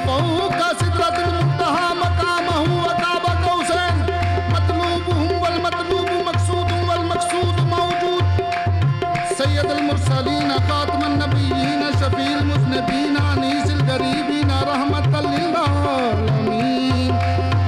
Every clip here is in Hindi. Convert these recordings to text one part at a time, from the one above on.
फौक सिदरतुल मुंतहा मकामहु व काब कौसैन मतलूबुहुम वल मतलूबु मक़सूदुम वल मक़सूद मौजूद सय्यदुल मुरसलीन खातमुन नबिय्यीन शफीउल मुज़निबीन अनीसिल गरीबीन रहमतल लिल आलमीन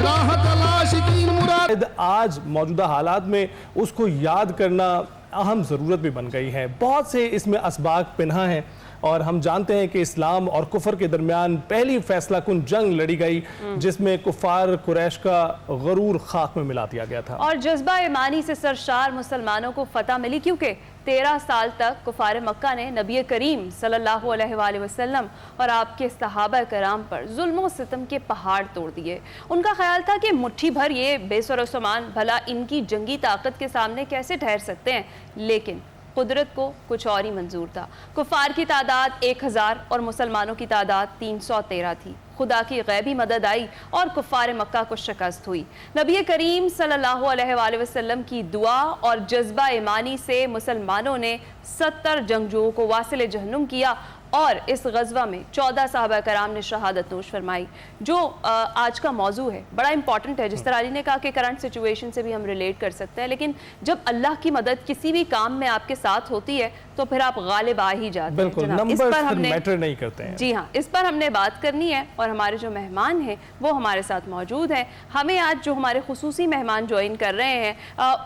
राहतल आशिकीन मुराद। आज मौजूदा हालात में उसको याद करना अहम ज़रूरत भी बन गई है। बहुत से इसमें असबाब पिन्हा हैं और हम जानते हैं कि इस्लाम और कुफर के दरमियान पहली फैसला कुन जंग लड़ी गई जिसमें कुफार कुरैश का गरूर खाक में मिला दिया गया था और जज्बा ईमानी से सरशार मुसलमानों को फतह मिली, क्योंकि 13 साल तक कुफार मक्का ने नबी करीम सल्लल्लाहु अलैहि वसल्लम और आपके सहाबा कराम पर जुल्म सितम के पहाड़ तोड़ दिए। उनका ख्याल था कि मुट्ठी भर ये बेसर सामान भला इनकी जंगी ताकत के सामने कैसे ठहर सकते हैं, लेकिन कुदरत को कुछ और ही मंजूर था। कुफार की तादाद 1000 और मुसलमानों की तादाद 313 थी। खुदा की गैबी मदद आई और कुफार मक्का को शिकस्त हुई। नबी करीम सल्लल्लाहु अलैहि वसल्लम की दुआ और जज्बा ईमानी से मुसलमानों ने 70 जंगजुओं को वासिल जहन्नुम किया और इस गज़वा में 14 सहाबा कराम ने शहादत नोश फरमाई। जो आज का मौजू है बड़ा इंपॉर्टेंट है। जिस तरह अली ने कहा कि करंट सिचुएशन से भी हम रिलेट कर सकते हैं, लेकिन जब अल्लाह की मदद किसी भी काम में आपके साथ होती है तो फिर आप गालिब आ ही जाते हैं। इस पर हमने मैटर नहीं करते हैं। जी हाँ, इस पर हमने बात करनी है और हमारे जो मेहमान हैं वो हमारे साथ मौजूद हैं। हमें आज जो हमारे खुसूसी मेहमान ज्वाइन कर रहे हैं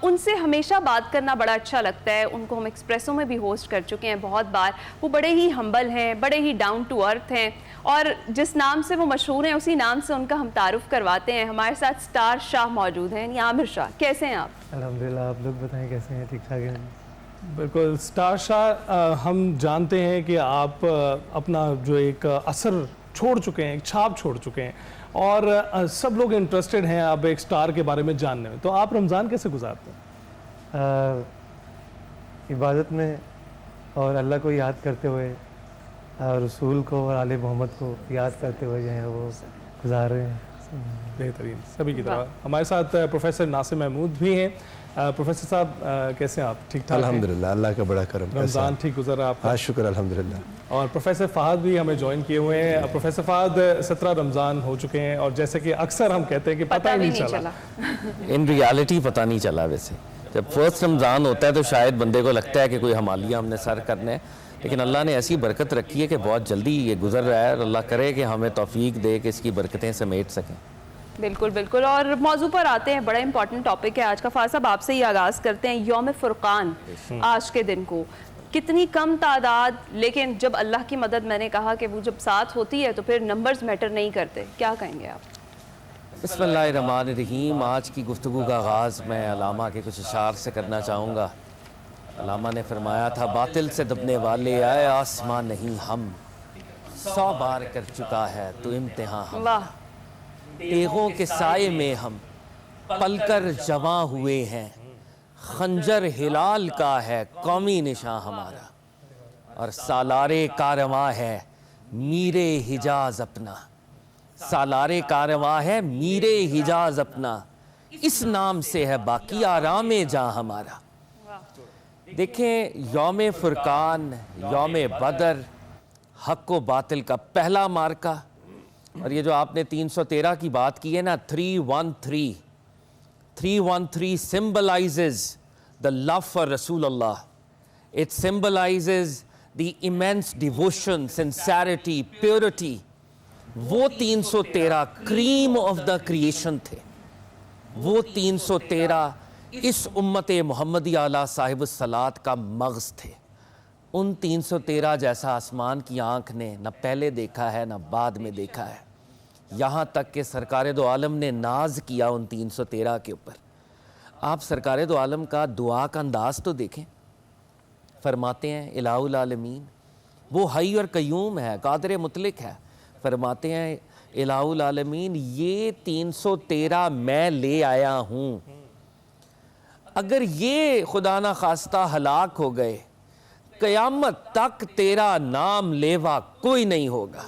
उनसे हमेशा बात करना बड़ा अच्छा लगता है। उनको हम एक्सप्रेसो में भी होस्ट कर चुके हैं बहुत बार। वो बड़े ही हम्बल हैं, बड़े ही डाउन टू अर्थ हैं और जिस नाम से वो मशहूर हैं उसी नाम से उनका हम तारुफ करवाते हैं। हमारे साथ स्टार शाह मौजूद हैं, यानी आमिर शाह। कैसे हैं आप? अल्हम्दुलिल्लाह, आप लोग बताएं कैसे हैं? ठीक ठाक हैं? बिल्कुल। स्टार शाह, हम जानते हैं कि आप अपना जो एक असर छोड़ चुके हैं, एक छाप छोड़ चुके हैं और सब लोग इंटरेस्टेड हैं अब एक स्टार के बारे में जानने में। तो आप रमज़ान कैसे गुजारते हैं? इबादत में और अल्लाह को याद करते हुए और रसूल को और आले मोहम्मद को याद करते हुए जो है वो गुजार रहे हैं। बेहतरीन, सभी की तरह। हमारे साथ प्रोफेसर नासिर महमूद भी हैं। प्रोफेसर साहब कैसे हैं आप? ठीक ठाक? अल्हम्दुलिल्लाह, अल्लाह का बड़ा करम। रमज़ान ठीक गुजरा आपका? हाँ, शुक्र अल्हम्दुलिल्लाह। और प्रोफेसर फ़हद भी हमें ज्वाइन किए हुए हैं। प्रोफेसर फ़हद 17 रमज़ान हो चुके हैं और जैसे कि अक्सर हम कहते हैं कि पता ही नहीं चला। इन रियलिटी पता नहीं चला। वैसे जब फर्स्ट रमज़ान होता है तो शायद बंदे को लगता है कि कोई हमालिया हमने सर करने है, लेकिन अल्लाह ने ऐसी बरकत रखी है कि बहुत जल्दी ये गुजर रहा है और अल्लाह करे कि हमें तौफीक दे कि इसकी बरकतें समेट सकें। बिल्कुल बिल्कुल। और मौजू पर आते हैं, बड़ा इंपॉर्टेंट टॉपिक है आज का। फाज़ साहब आपसे ही आगाज़ करते हैं। यौम फुरकान आज के दिन को कितनी कम तादाद, लेकिन जब अल्लाह की मदद, मैंने कहा कि वो जब साथ होती है तो फिर नंबर्स मैटर नहीं करते। क्या कहेंगे आप? बिस्मिल्लाहिर्रहमानिर्रहीम। आज की गुफ्तगू का आगाज़ मैं अलामा के कुछ अशार से करना चाहूँगा। अलामा ने फरमाया था, बातिल से दबने वाले आए आसमां नहीं हम, 100 बार कर चुका है तो इम्तिहान हम। वाह। तेगों के साए में हम पलकर जमा हुए हैं, खंजर हिलाल का है कौमी निशान हमारा, और सालारे कारवां है मीरे हिजाज अपना। सालारे कारवां है मीरे हिजाज अपना, इस नाम से है बाकी आरामे जहां हमारा। देखें, यौम फुरकान, यौम बदर, हक व बातिल का पहला मार्का। और ये जो आपने 313 की बात की है ना, 313 symbolizes the love for Rasulullah. It symbolizes the immense devotion, sincerity, purity. वो 313 क्रीम ऑफ द क्रिएशन थे। वो 313 इस उम्मत मोहम्मदी आला साहिब सलात का मग़ज़ थे। उन 313 जैसा आसमान की आँख ने न पहले देखा है न बाद में देखा है। यहाँ तक कि सरकार दो आलम ने नाज किया उन 313 के ऊपर। आप सरकार दो आलम का दुआ का अंदाज़ तो देखें। फरमाते हैं, इलाहुल आलमीन, वो हई और कयूम है, कादिर मुतलिक है। फरमाते हैं, इलाहुल आलमीन, ये 313 मैं ले आया हूँ। अगर ये खुदा ना खास्ता हलाक हो गए, क़यामत तक तेरा नाम लेवा कोई नहीं होगा।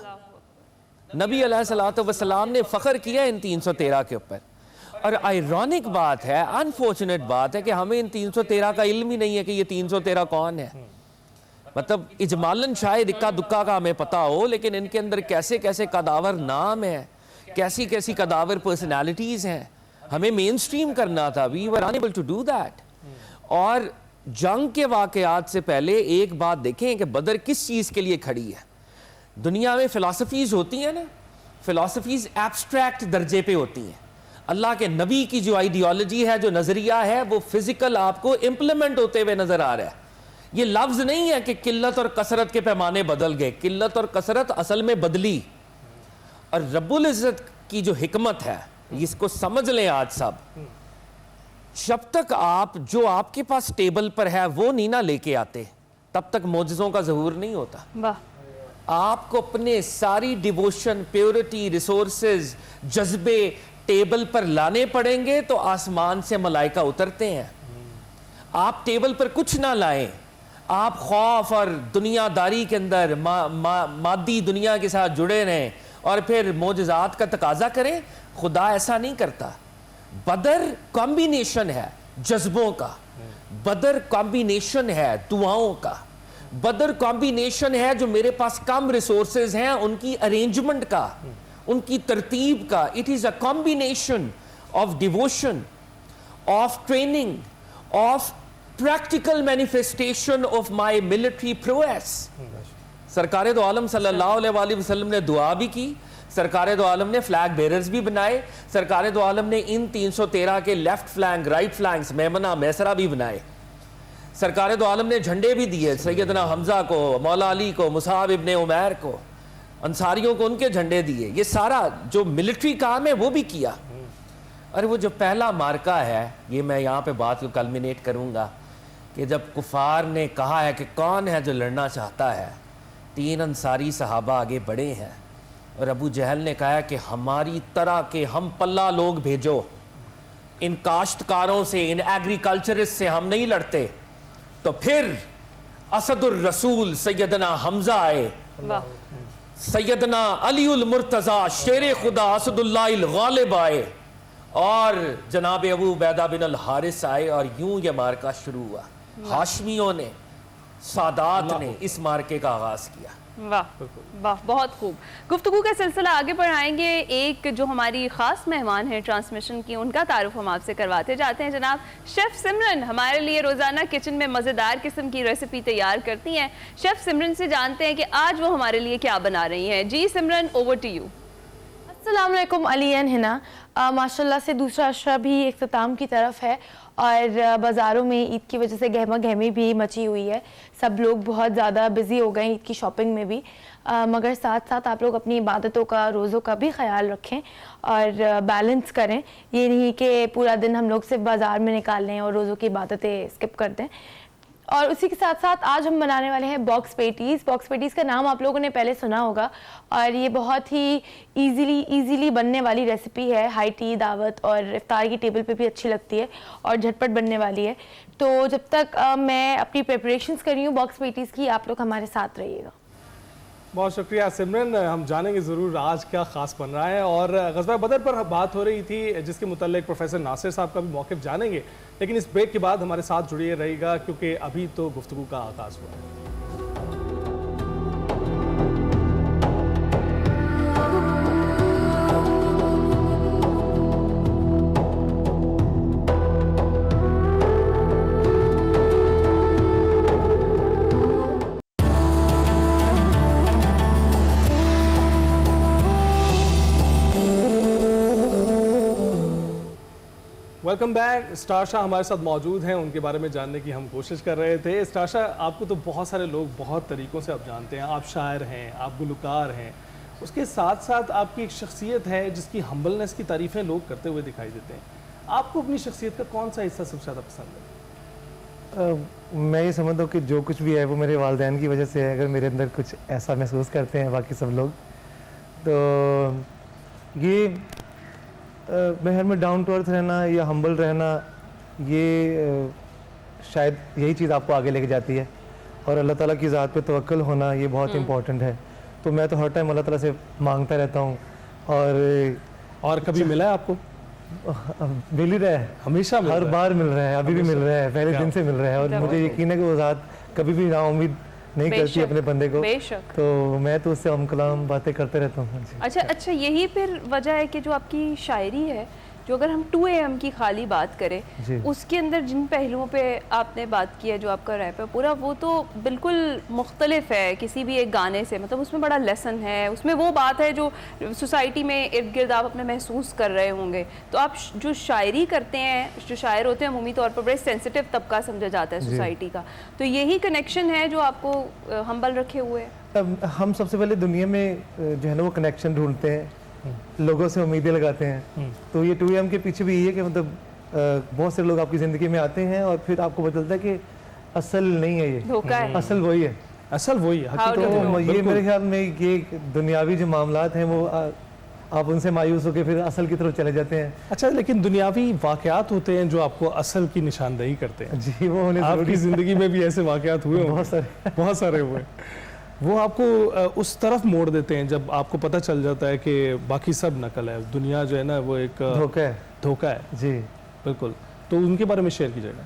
नबी अलैहिस्सलातु वस्सलाम ने फ़ख्र किया इन 313 के ऊपर। और आयरॉनिक बात है, अनफॉर्चुनेट बात है कि हमें इन 313 का इल्म ही नहीं है कि ये 313 कौन है। मतलब इजमालन शायद इक्का दुक्का का हमें पता हो, लेकिन इनके अंदर कैसे कैसे कदावर नाम है, कैसी कैसी कदावर पर्सनालिटीज़ हैं, हमें मेन स्ट्रीम करना था। We were unable to do that. और जंग के वाक़यात से पहले एक बात देखें कि बदर किस चीज़ के लिए खड़ी है। दुनिया में फ़िलासफ़ीज़ होती हैं ना, फ़िलासफ़ीज़ एब्स्ट्रैक्ट दर्जे पे होती हैं। अल्लाह के नबी की जो आइडियोलॉजी है, जो नज़रिया है, वो फिज़िकल आपको इम्प्लीमेंट होते हुए नज़र आ रहा है। ये लफ्ज़ नहीं है कि किल्लत और कसरत के पैमाने बदल गए, किल्लत और कसरत असल में बदली। और रब्बुल इज़्ज़त की जो हिकमत है, इसको समझ लें आज सब। जब तक आप जो आपके पास टेबल पर है वो नहीं ना लेके आते, तब तक मोजज़ों का ज़हूर नहीं होता। वाह, आपको अपने सारी डिवोशन, प्योरिटी, रिसोर्सेज, जज्बे टेबल पर लाने पड़ेंगे तो आसमान से मलाइका उतरते हैं। आप टेबल पर कुछ ना लाएं, आप खौफ और दुनियादारी के अंदर मादी दुनिया के साथ जुड़े रहें और फिर मोजज़ात का तकाजा करें, खुदा ऐसा नहीं करता। बदर कॉम्बिनेशन है जज्बों का, बदर कॉम्बिनेशन है दुआओं का, बदर कॉम्बिनेशन है जो मेरे पास कम रिसोर्सेज हैं उनकी अरेंजमेंट का, उनकी तरतीब का। It is a combination of devotion, of training, of practical manifestation of my military prowess. सरकार दो आलम सल्लल्लाहु अलैहि वसल्लम ने दुआ भी की, सरकार दो आलम ने फ्लैग बेरर्स भी बनाए, सरकार दो आलम ने इन 313 के लेफ्ट फ्लैंक, राइट फ्लैंक्स, मेमना, मैसरा भी बनाए। सरकार दो आलम ने झंडे भी दिए, सैयदना हमजा को, मौला अली को, मुसाब इब्ने उमैर को, अंसारियों को उनके झंडे दिए। ये सारा जो मिलिट्री काम है वो भी किया। और वो जो पहला मार्का है, ये मैं यहाँ पे बात को कल्मिनेट करूँगा कि जब कुफार ने कहा है कि कौन है जो लड़ना चाहता है, 3 अंसारी सहाबा आगे बढ़े हैं और अबू जहल ने कहा है कि हमारी तरह के हम पल्ला लोग भेजो, इन काश्तकारों से, इन एग्रीकल्चरिस्ट से हम नहीं लड़ते। तो फिर असदुर रसूल सैयदना हमजा आए, वाह, सैयदना अलीउल मुर्तज़ा शेर खुदा असदुल्लाहिल गालिब आए और जनाब Abu Ubaida bin al Haris आए और यूं ये मार्का शुरू हुआ। हाशमियों ने, सादात ने इस मार्के का आगाज किया। वाह वाह, बहुत खूब। गुफ्तगू का सिलसिला आगे बढ़ाएंगे। एक जो हमारी ख़ास मेहमान हैं ट्रांसमिशन की, उनका तारुफ हम आपसे करवाते जाते हैं। जनाब शेफ़ सिमरन हमारे लिए रोज़ाना किचन में मज़ेदार किस्म की रेसिपी तैयार करती हैं। शेफ़ सिमरन से जानते हैं कि आज वो हमारे लिए क्या बना रही हैं। जी सिमरन, ओवर टू यू। अस्सलाम वालेकुम अली एंड हिना। माशाल्लाह से दूसरा अशरा भी इख्तिताम की तरफ है और बाज़ारों में ईद की वजह से गहमा गहमी भी मची हुई है। सब लोग बहुत ज़्यादा बिज़ी हो गए ईद की शॉपिंग में भी, मगर साथ साथ आप लोग अपनी इबादतों का, रोज़ों का भी ख्याल रखें और बैलेंस करें। ये नहीं कि पूरा दिन हम लोग सिर्फ बाज़ार में निकाल लें और रोज़ों की इबादतें स्किप कर दें। और उसी के साथ साथ आज हम बनाने वाले हैं बॉक्स पेटीज़। बॉक्स पेटीज़ का नाम आप लोगों ने पहले सुना होगा और ये बहुत ही इजीली बनने वाली रेसिपी है। हाई टी, दावत और इफ्तार की टेबल पे भी अच्छी लगती है और झटपट बनने वाली है। तो जब तक मैं अपनी प्रिपरेशंस कर रही हूँ बॉक्स पेटीज़ की, आप लोग हमारे साथ रहिएगा। बहुत शुक्रिया सिमरन, हम जानेंगे ज़रूर आज क्या ख़ास बन रहा है। और ग़ज़वा बदर पर बात हो रही थी जिसके मुतल्लिक़ प्रोफेसर नासिर साहब का भी मौक़िफ़ जानेंगे, लेकिन इस ब्रेक के बाद हमारे साथ जुड़िए रहेगा क्योंकि अभी तो गुफ्तगू का आगाज़ हुआ है। Welcome back. स्टार शाह हमारे साथ मौजूद हैं, उनके बारे में जानने की हम कोशिश कर रहे थे। स्टार शाह, आपको तो बहुत सारे लोग बहुत तरीक़ों से आप जानते हैं। आप शायर हैं, आप गुलकार हैं, उसके साथ साथ आपकी एक शख्सियत है जिसकी हम्बलनेस की तारीफ़ें लोग करते हुए दिखाई देते हैं। आपको अपनी शख्सियत का कौन सा हिस्सा सबसे ज़्यादा पसंद है? मैं ये समझता हूँ कि जो कुछ भी है वो मेरे वालिदैन की वजह से है। अगर मेरे अंदर कुछ ऐसा महसूस करते हैं बाकी सब लोग, तो ये महर में डाउन टू अर्थ रहना या हम्बल रहना, ये शायद यही चीज़ आपको आगे लेके जाती है। और अल्लाह ताला की ज़ात पे तवक्कुल होना ये बहुत इम्पॉर्टेंट है। तो मैं तो हर टाइम अल्लाह ताला से मांगता रहता हूँ। और कभी मिला है आपको? मिल ही रहा है, हमेशा हर बार मिल रहा है, अभी भी मिल रहा है, पहले दिन से मिल रहा है। और मुझे यकीन है कि वो ज़ात कभी भी नाउम्मीद नहीं करती बेशक, अपने बंदे को, बेशक। तो मैं तो उससे हम कलाम बातें करते रहता हूँ जी। अच्छा, यही फिर वजह है कि जो आपकी शायरी है, जो अगर हम 2 AM की खाली बात करें, जी। उसके अंदर जिन पहलुओं पे आपने बात की है, जो आपका रैप है पूरा, वो तो बिल्कुल मुख्तलिफ है किसी भी एक गाने से। मतलब उसमें बड़ा लेसन है, उसमें वो बात है जो सोसाइटी में इर्द गिर्द आप अपने महसूस कर रहे होंगे। तो आप जो शायरी करते हैं, जो शायर होते हैं अमूमी तौर पर बड़े सेंसिटिव तबका समझा जाता है सोसाइटी का, तो यही कनेक्शन है जो आपको हम्बल रखे हुए है। अब हम सबसे पहले दुनिया में जो है ना वो कनेक्शन ढूंढते हैं, लोगों से उम्मीदें लगाते हैं। तो ये 2AM के पीछे भी यही है कि मतलब बहुत से लोग आपकी ज़िंदगी में आते हैं और फिर आपको पता चलता है कि असल नहीं है, ये धोखा है। असल वही है। असल वही है, How हकीकत do you है। know? तो ये बिल्कुल। मेरे ख्याल में ये दुनियावी जो मामलात हैं वो आप उनसे मायूस होकर फिर असल की तरफ चले जाते हैं। अच्छा, लेकिन दुनियावी वाकयात होते हैं जो आपको असल की निशानदेही करते हैं। जी, वो होने आपकी ज़रूरी ज़िंदगी में भी ऐसे वाकयात हुए होंगे? बहुत सारे। बहुत सारे हुए। वो आपको उस तरफ मोड़ देते हैं जब आपको पता चल जाता है कि बाकी सब नकल है, दुनिया जो है ना वो एक धोखा है धोखा है। जी। बिल्कुल, तो उनके बारे में शेयर कीजिएगा।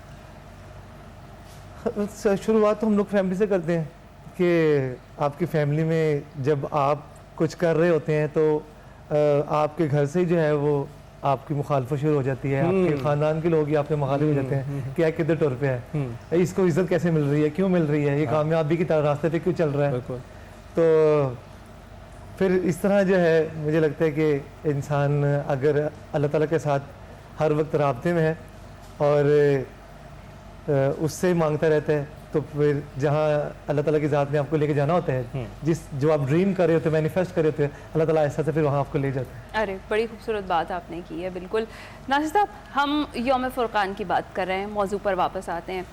शुरुआत तो हम लोग फैमिली से करते हैं कि आपकी फैमिली में जब आप कुछ कर रहे होते हैं तो आपके घर से ही जो है वो आपकी मुखालफत शुरू हो जाती है, आपके खानदान के लोग ही आपके मुखालिफ हो जाते हैं कि किधर टुर पे है, इसको इज्जत कैसे मिल रही है, क्यों मिल रही है, ये कामयाबी की तरह रास्ते पे क्यों चल रहा है। बिल्कुल। तो फिर इस तरह जो है मुझे लगता है कि इंसान अगर अल्लाह ताला के साथ हर वक्त राब्ते में है और उससे मांगता रहता है, तो फिर जहाँ अल्लाह ताला की ज़ात ने आपको लेके जाना होता है, जो आप ड्रीम कर रहे होते हैं, मैनिफेस्ट कर रहे होते हैं, अल्लाह ताला ऐसा से फिर वहाँ आपको ले जाता है। अरे बड़ी खूबसूरत बात आपने की है। बिल्कुल नासिर साहब, हम यौम फुरकान की बात कर रहे हैं, मौजू पर वापस आते हैं।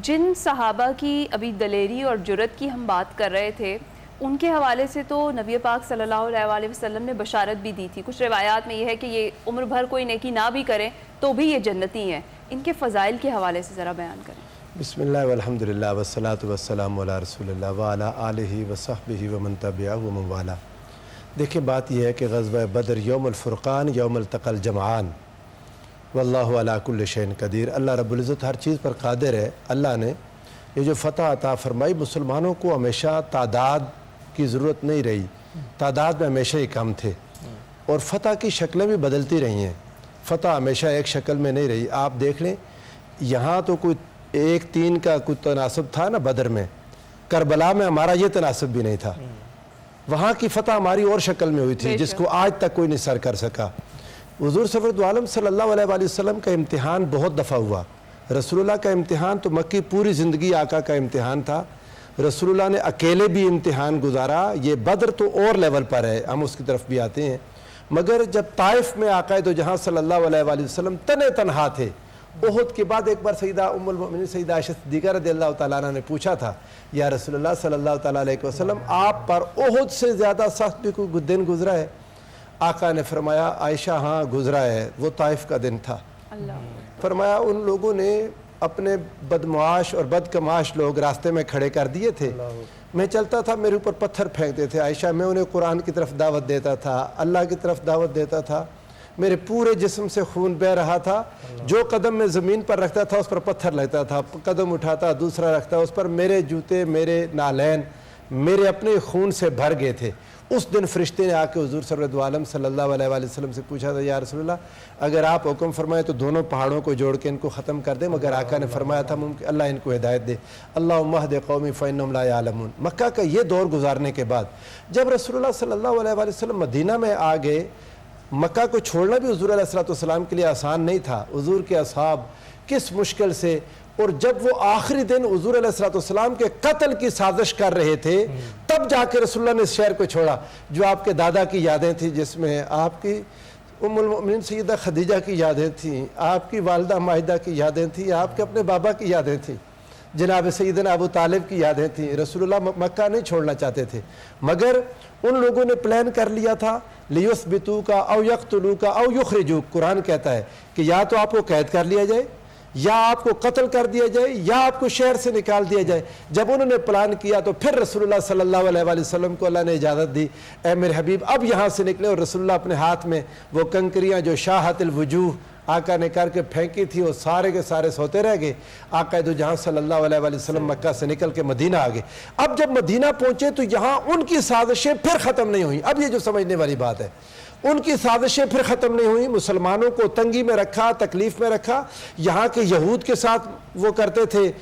जिन सहाबा की अभी दलेरी और जुरत की हम बात कर रहे थे, उनके हवाले से तो नबी पाक सल्लल्लाहु अलैहि वसल्लम ने बशारत भी दी थी। कुछ रिवायात में यह है कि ये उम्र भर कोई नेकी ना भी करें तो भी ये जन्नती हैं। इनके फ़ज़ाइल के हवाले से ज़रा बयान करें। बिस्मिल्लाह वल्हम्दुलिल्लाह वस्सलातु वस्सलामु अला रसूलिल्लाह व अला आलिहि व सहबिहि व मन तबिअहु व मन वाला। देखिए, बात यह है कि ग़ज़वा बदर यौमुल फ़ुरक़ान यौमुल तक़ल जमआन वल्लाहु अला कुल्लि शैइन क़दीर। अल्लाह रब्बुल इज़्ज़त हर चीज़ पर क़ादिर है। अल्लाह ने ये जो फ़तह अता फ़रमाई, मुसलमानों को हमेशा तादाद की ज़रूरत नहीं रही, तादाद में हमेशा ही कम थे और फ़तह की शक्लें भी बदलती रही हैं। फ़तह हमेशा एक शक्ल में नहीं रही। आप देख लें, यहाँ तो कोई 1-3 का कुछ तनासब था ना बदर में, करबला में हमारा ये तनासब भी नहीं था। वहाँ की फ़तह हमारी और शक्ल में हुई थी जिसको आज तक कोई नहीं सर कर सका। हुज़ूर सफ़रत आलम सल्लल्लाहु अलैहि वसल्लम का इम्तिहान बहुत दफ़ा हुआ। रसूलुल्लाह का इम्तिहान तो मक्की पूरी ज़िंदगी आका का इम्तिहान था। रसूलुल्लाह ने अकेले भी इम्तिहान गुजारा। ये बदर तो और लेवल पर है, हम उसकी तरफ भी आते हैं। मगर जब ताइफ में आका तो जहाँ सल्लल्लाहु अलैहि वसल्लम तने तनहा थे, उहुद के बाद एक बार सईदा उम्मुल मोमिनीन सईदा आयशा सिद्दीक़ा रज़ियल्लाहु तआला अन्हा ने पूछा था, या रसूलुल्लाह सल्लल्लाहु तआला अलैहि वसल्लम, आप पर उहुद से ज़्यादा सख्त भी कोई दिन गुजरा है? आका ने फरमाया, आयशा हाँ गुजरा है, वो ताइफ का दिन था। फरमाया उन लोगों ने अपने बदमाश और बदकमाश लोग रास्ते में खड़े कर दिए थे, मैं चलता था, मेरे ऊपर पत्थर फेंकते थे। आयशा, मैं उन्हें कुरान की तरफ दावत देता था, अल्लाह की तरफ दावत देता था, मेरे पूरे जिस्म से खून बह रहा था। जो कदम मैं ज़मीन पर रखता था उस पर पत्थर लगता था, कदम उठाता दूसरा रखता, उस पर मेरे जूते, मेरे नालैन मेरे अपने खून से भर गए थे। उस दिन फरिश्ते ने आके हुज़ूर सल्लल्लाहु अलैहि सल्लल्लाहु अलैहि वसल्लम से पूछा था, या रसूलल्लाह, अगर आप हुक्म फरमाए तो दोनों पहाड़ों को जोड़ के इनको ख़त्म कर दें। मगर आका ने फरमाया था, मुमकिन अल्लाह इनको हिदायत दे, अल्लाहुम्मा हद कौमी फ़इन्नहुम ला यअलमून। मक्का का ये दौर गुजारने के बाद जब रसूलुल्लाह सल्लल्लाहु अलैहि वसल्लम मदीना में आ गए, मक्का को छोड़ना भी हुज़ूर अलैहिस्सलाम के लिए आसान नहीं था। हुज़ूर के असहाब किस मुश्किल से, और जब वो आखिरी दिन हुज़ूर अलैहिस्सलाम के कत्ल की साजिश कर रहे थे, तब जाके रसूलुल्लाह ने इस शहर को छोड़ा। जो आपके दादा की यादें थी, जिसमें आपकी उम्मुल मोमिनीन सैयदा खदीजा की यादें थीं, आपकी वालिदा माहिदा की यादें थीं, आपके अपने बाबा की यादें थीं, जनाब सैयदना अबू तालिब की यादें थीं। रसूलुल्लाह मक्का नहीं छोड़ना चाहते थे, मगर उन लोगों ने प्लान कर लिया था, लियुस्बितू का औ यक़्तुलू का औ युख़रिजू। कुरान कहता है कि या तो आपको कैद कर लिया जाए, या आपको कत्ल कर दिया जाए, या आपको शहर से निकाल दिया जाए। जब उन्होंने प्लान किया तो फिर रसूलुल्लाह सल्लल्लाहु अलैहि वसल्लम को अल्लाह ने इजाज़त दी, ए मेरे हबीब अब यहाँ से निकले। और रसूलुल्लाह अपने हाथ में वो कंकरियाँ जो शाहतुल वजूह आका ने करके फेंकी थी और सारे के सारे सोते रह गए। आका दो जहां सल्लल्लाहु अलैहि वसल्लम मक्का से निकल के मदीना आ गए। अब जब मदीना पहुंचे तो यहाँ उनकी साजिशें फिर ख़त्म नहीं हुई। अब ये जो समझने वाली बात है, उनकी साजिशें फिर ख़त्म नहीं हुई। मुसलमानों को तंगी में रखा, तकलीफ़ में रखा। यहाँ के यहूद के साथ वो करते थे,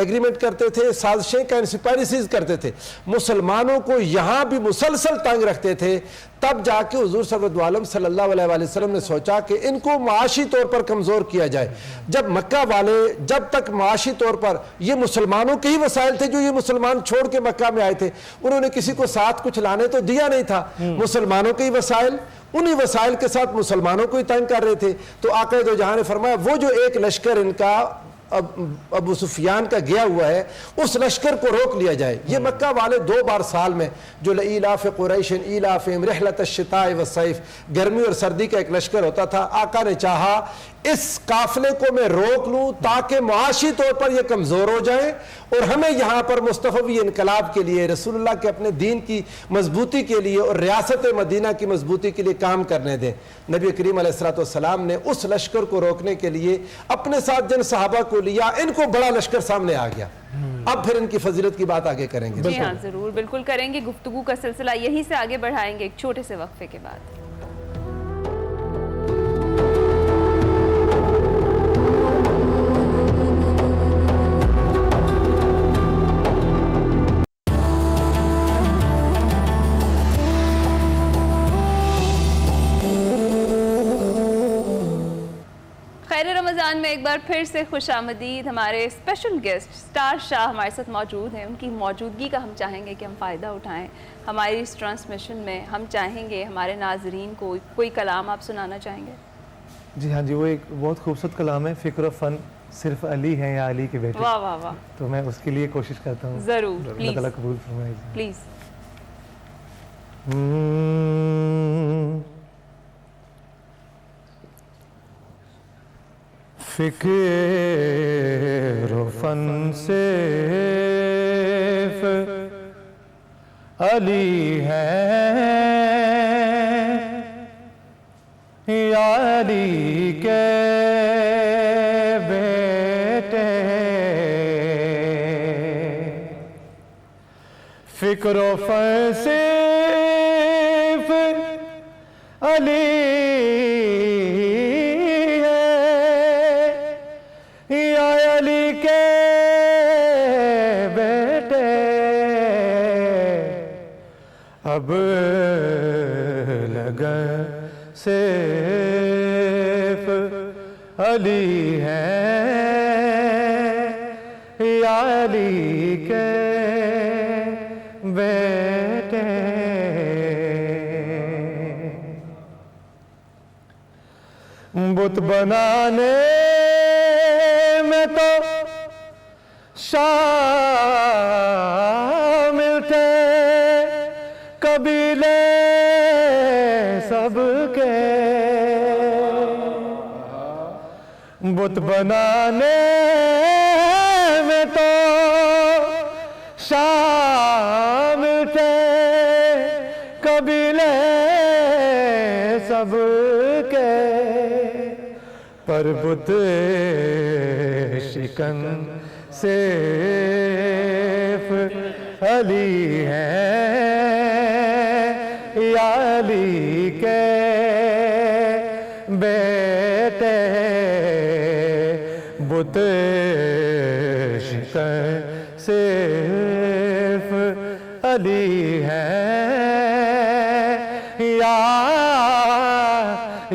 एग्रीमेंट करते थे, साजिशें कंस्पिरेसीज करते थे। मुसलमानों को यहाँ भी मुसलसल तंग रखते थे। तब जाके हुजूर सल्लल्लाहु अलैहि वसल्लम ने सोचा कि इनको माशी तौर पर कमज़ोर किया जाए। जब मक्का वाले जब तक माशी तौर पर, ये मुसलमानों के ही वसाइल थे जो ये मुसलमान छोड़ के मक्का में आए थे, उन्होंने किसी को साथ कुछ लाने तो दिया नहीं था। मुसलमानों के ही वसाइल, उन्हीं वसाइल के साथ मुसलमानों को ही तंग कर रहे थे। तो आका दो जहां ने फरमाया वो जो एक लश्कर इनका अबू सुफियान का गया हुआ है, उस लश्कर को रोक लिया जाए। ये मक्का वाले 2 बार साल में जो इलाफ कुरैश इलाफिम रहलत अश्शिताए व सैफ, गर्मी और सर्दी का एक लश्कर होता था। आका ने चाहा इस काफिले को मैं रोक लूं ताकि मुआशी तौर पर यह कमज़ोर हो जाए और हमें यहाँ पर मुस्तफ़वी इनकलाब के लिए, रसूलुल्लाह के अपने दीन की मजबूती के लिए और रियासत मदीना की मजबूती के लिए काम करने दें। नबी करीम अलैहिस्सलाम ने उस लश्कर को रोकने के लिए अपने साथ जिन सहाबा को लिया, इनको बड़ा लश्कर सामने आ गया। अब फिर इनकी फजीलत की बात आगे करेंगे। जी हाँ, जरूर, बिल्कुल करेंगे। गुफ्तगू का सिलसिला यहीं से आगे बढ़ाएंगे एक छोटे से वक्फे के बाद। रमज़ान में एक बार फिर से खुशामदीद। हमारे स्पेशल गेस्ट स्टार शाह हमारे साथ मौजूद हैं। उनकी मौजूदगी का हम चाहेंगे कि हम फ़ायदा उठाएं। हमारी इस ट्रांसमिशन में हम चाहेंगे हमारे नाजरीन को कोई कलाम आप सुनाना चाहेंगे? जी हाँ जी, वो एक बहुत खूबसूरत कलाम है, फ़िक्र फ़न सिर्फ अली हैं या अली के बेटे। वाह वाह वाह। तो मैं उसके लिए कोशिश करता हूँ। ज़रूर, अल्लाह ताला कबूल फरमाए। प्लीज़। फ़िक्र फ़न सिर्फ अली है या अली के बेटे। फ़िक्र फ़न सिर्फ अली अब लगन सिर्फ अली है या अली के बेटे। बुत बनाने में तो शामिल थे कबीले सबके। बुत बनाने में तो शामिल थे कबीले सबके, पर बुत शिकन सिर्फ अली है या अली के बेटे। बुत शिकन सिर्फ अली है या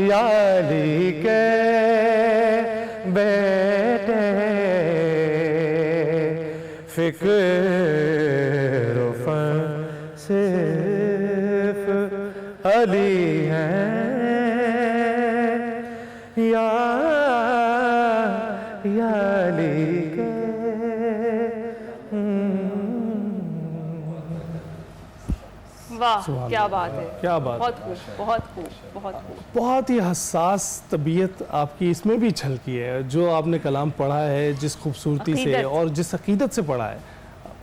अली के बेटे। फ़िक्र फ़न सिर्फ अली है या अली के। वाह, क्या बात है, क्या बात। बहुत खूब, बहुत खूब, बहुत खूब। बहुत ही हसास तबीयत आपकी इसमें भी झलकी है। जो आपने कलाम पढ़ा है, जिस खूबसूरती से और जिस अकीदत से पढ़ा है,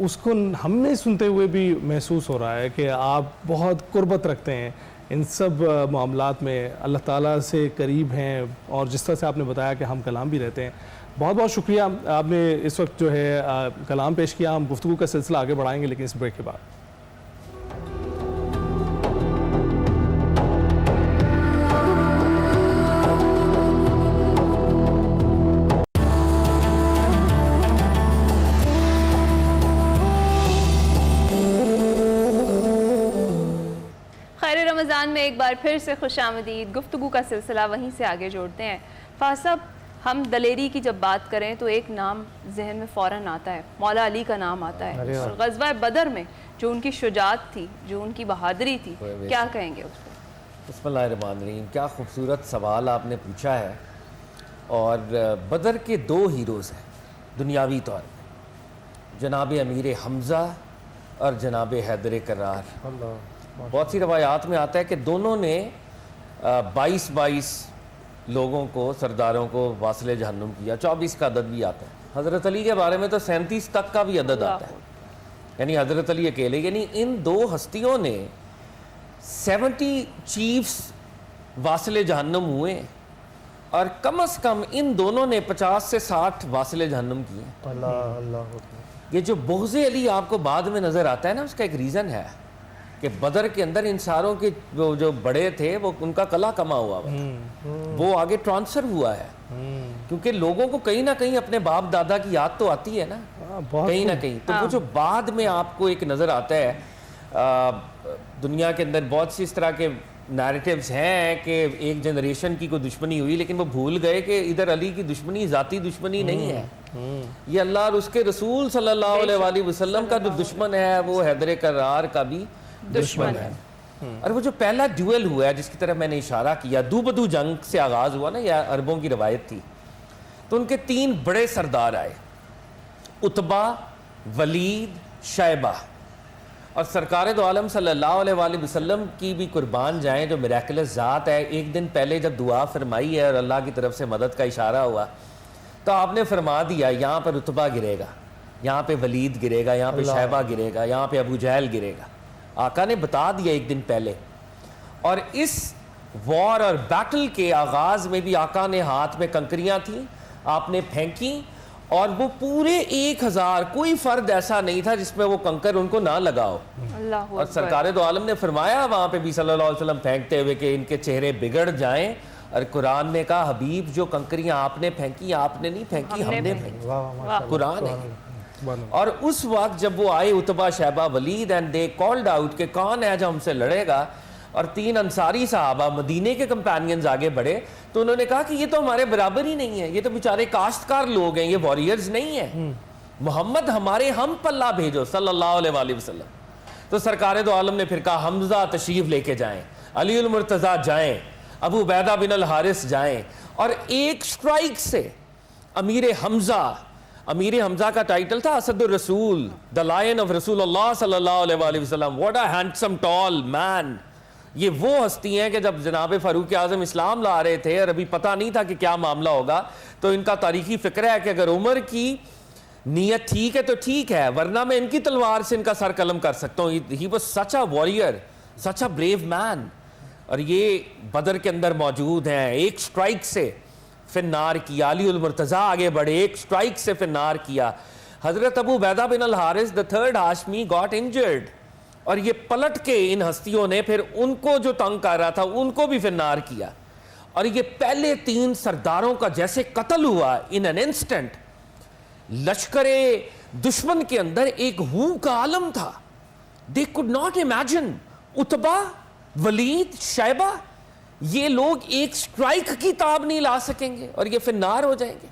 उसको हमने सुनते हुए भी महसूस हो रहा है कि आप बहुत कुर्बत रखते हैं इन सब मामलात में अल्लाह ताला से करीब हैं, और जिस तरह से आपने बताया कि हम कलाम भी रहते हैं। बहुत बहुत शुक्रिया, आपने इस वक्त जो है कलाम पेश किया। हम गुफ्तगू का सिलसिला आगे बढ़ाएंगे, लेकिन इस ब्रेक के बाद। रमज़ान में एक बार फिर से खुशामदीद। गुफ्तगू का सिलसिला वहीं से आगे जोड़ते हैं। फाज़ साहब, हम दलेरी की जब बात करें तो एक नाम जहन में फ़ौरन आता है, मौला अली का नाम आता है। और ग़ज़वा बदर में जो उनकी शुजाअत थी, जो उनकी बहादुरी थी, क्या कहेंगे उस पर? बिस्मिल्लाहिर्रहमानिर्रहीम। क्या खूबसूरत सवाल आपने पूछा है। और बदर के 2 हीरोज़ हैं दुनियावी तौर पर, जनाब अमीर हमज़ा और जनाब हैदर करार। बहुत सी रवायात में आता है कि दोनों ने 22 लोगों को, सरदारों को वासिले जहन्नुम किया। 24 का अदद भी आता है। हज़रत अली के बारे में तो 37 तक का भी अदद आता है, यानी हज़रत अली अकेले, यानी इन 2 हस्तियों ने 70 चीफ्स वासिले जहन्नुम हुए, और कम से कम इन दोनों ने 50 से 60 वासिले जहन्नुम किए। अल्लाह अल्लाह। ये जो बोझे अली आपको बाद में नज़र आता है ना, उसका एक रीज़न है कि बदर के अंदर इन सारों के जो बड़े थे वो उनका कला कमा हुआ था, वो आगे ट्रांसफ़र हुआ है। क्योंकि लोगों को कहीं ना कहीं अपने बाप दादा की याद तो आती है ना, कहीं ना कहीं। तो वो जो बाद में आपको एक नज़र आता है, दुनिया के अंदर बहुत सी इस तरह के नैरेटिव्स हैं कि एक जनरेशन की कोई दुश्मनी हुई, लेकिन वो भूल गए कि इधर अली की दुश्मनी ज़ाती दुश्मनी नहीं है, ये अल्लाह और उसके रसूल सल्लल्लाहु अलैहि वसल्लम का जो दुश्मन है वो हैदर करार का भी दुश्मन है। और वो जो पहला ड्यूएल हुआ है जिसकी तरफ मैंने इशारा किया, दू बदू जंग से आगाज़ हुआ ना, यह अरबों की रवायत थी। तो उनके 3 बड़े सरदार आए, उतबा, वलीद, शैबा। और सरकार दो आलम सल्लल्लाहु अलैहि वसल्लम की भी कुर्बान जाएं, जो मिराकुलस ज़ात है। एक दिन पहले जब दुआ फरमाई है और अल्लाह की तरफ से मदद का इशारा हुआ, तो आपने फरमा दिया यहाँ पर उतबा गिरेगा, यहाँ पे वलीद गिरेगा, यहाँ पे शैबा गिरेगा, यहाँ पे अबू जहल गिरेगा। आका ने बता दिया एक दिन पहले। और इस वॉर और बैटल के आगाज़ में भी आका ने हाथ में कंकरियाँ थी, आपने फेंकी, और वो पूरे 1000, कोई फर्द ऐसा नहीं था जिसमें वो कंकर उनको ना लगाओ। और सरकार दो आलम ने फरमाया वहाँ पे भी सल्लल्लाहु अलैहि वसल्लम फेंकते हुए कि इनके चेहरे बिगड़ जाएं। और कुरान ने कहा, हबीब जो कंकरियाँ आपने फेंकी, आपने नहीं फेंकी, हमने फेंकी। कुरान है। और उस वक्त जब वो आए Utba, Shaiba, Walid, and they called out कि कौन है जो हमसे लड़ेगा, और 3 अंसारी सहाबा मदीने के कंपेनियंस आगे बढ़े, तो उन्होंने कहा कि ये तो हमारे बराबर ही नहीं है, ये तो बेचारे काश्तकार लोग हैं, ये वॉरियर्स नहीं है। मोहम्मद हमारे हम पल्ला भेजो सल्लल्लाहु अलैहि वसल्लम। तो सरकार दो आलम ने फिर कहा, हमजा तशरीफ लेके जाएं, अली उल मुर्तज़ा जाएं, Abu Ubaida bin al Haris जाएं। और एक स्ट्राइक से अमीर हमजा का टाइटल था असदुर रसूल, द लायन ऑफ रसूलुल्लाह सल्लल्लाहु अलैहि वसल्लम। What a handsome tall man. ये वो हस्ती हैं कि जब जनाब फ़ारूक आज़म इस्लाम ला रहे थे और अभी पता नहीं था कि क्या मामला होगा, तो इनका तारीखी फ़िक्र है कि अगर उमर की नीयत ठीक है तो ठीक है, वरना मैं इनकी तलवार से इनका सर कलम कर सकता हूँ। He was such a warrior, such a brave man. और ये बदर के अंदर मौजूद हैं। एक स्ट्राइक से फिन्नार किया, अली उल मुर्तज़ा आगे बढ़े, एक स्ट्राइक से फिन्नार किया। हज़रत Abu Ubaida bin al Harith the third Hashmi got injured, और ये पलट के इन हस्तियों ने फिर उनको जो तंग कर रहा था उनको भी फिन्नार किया। और ये पहले 3 सरदारों का जैसे कत्ल हुआ इन एन इंस्टेंट, लश्करे दुश्मन के अंदर एक हूं का आलम था। They could not imagine, Utba, Waleed, Shaiba, ये लोग एक स्ट्राइक की ताब नहीं ला सकेंगे और ये फिन्नार हो जाएंगे।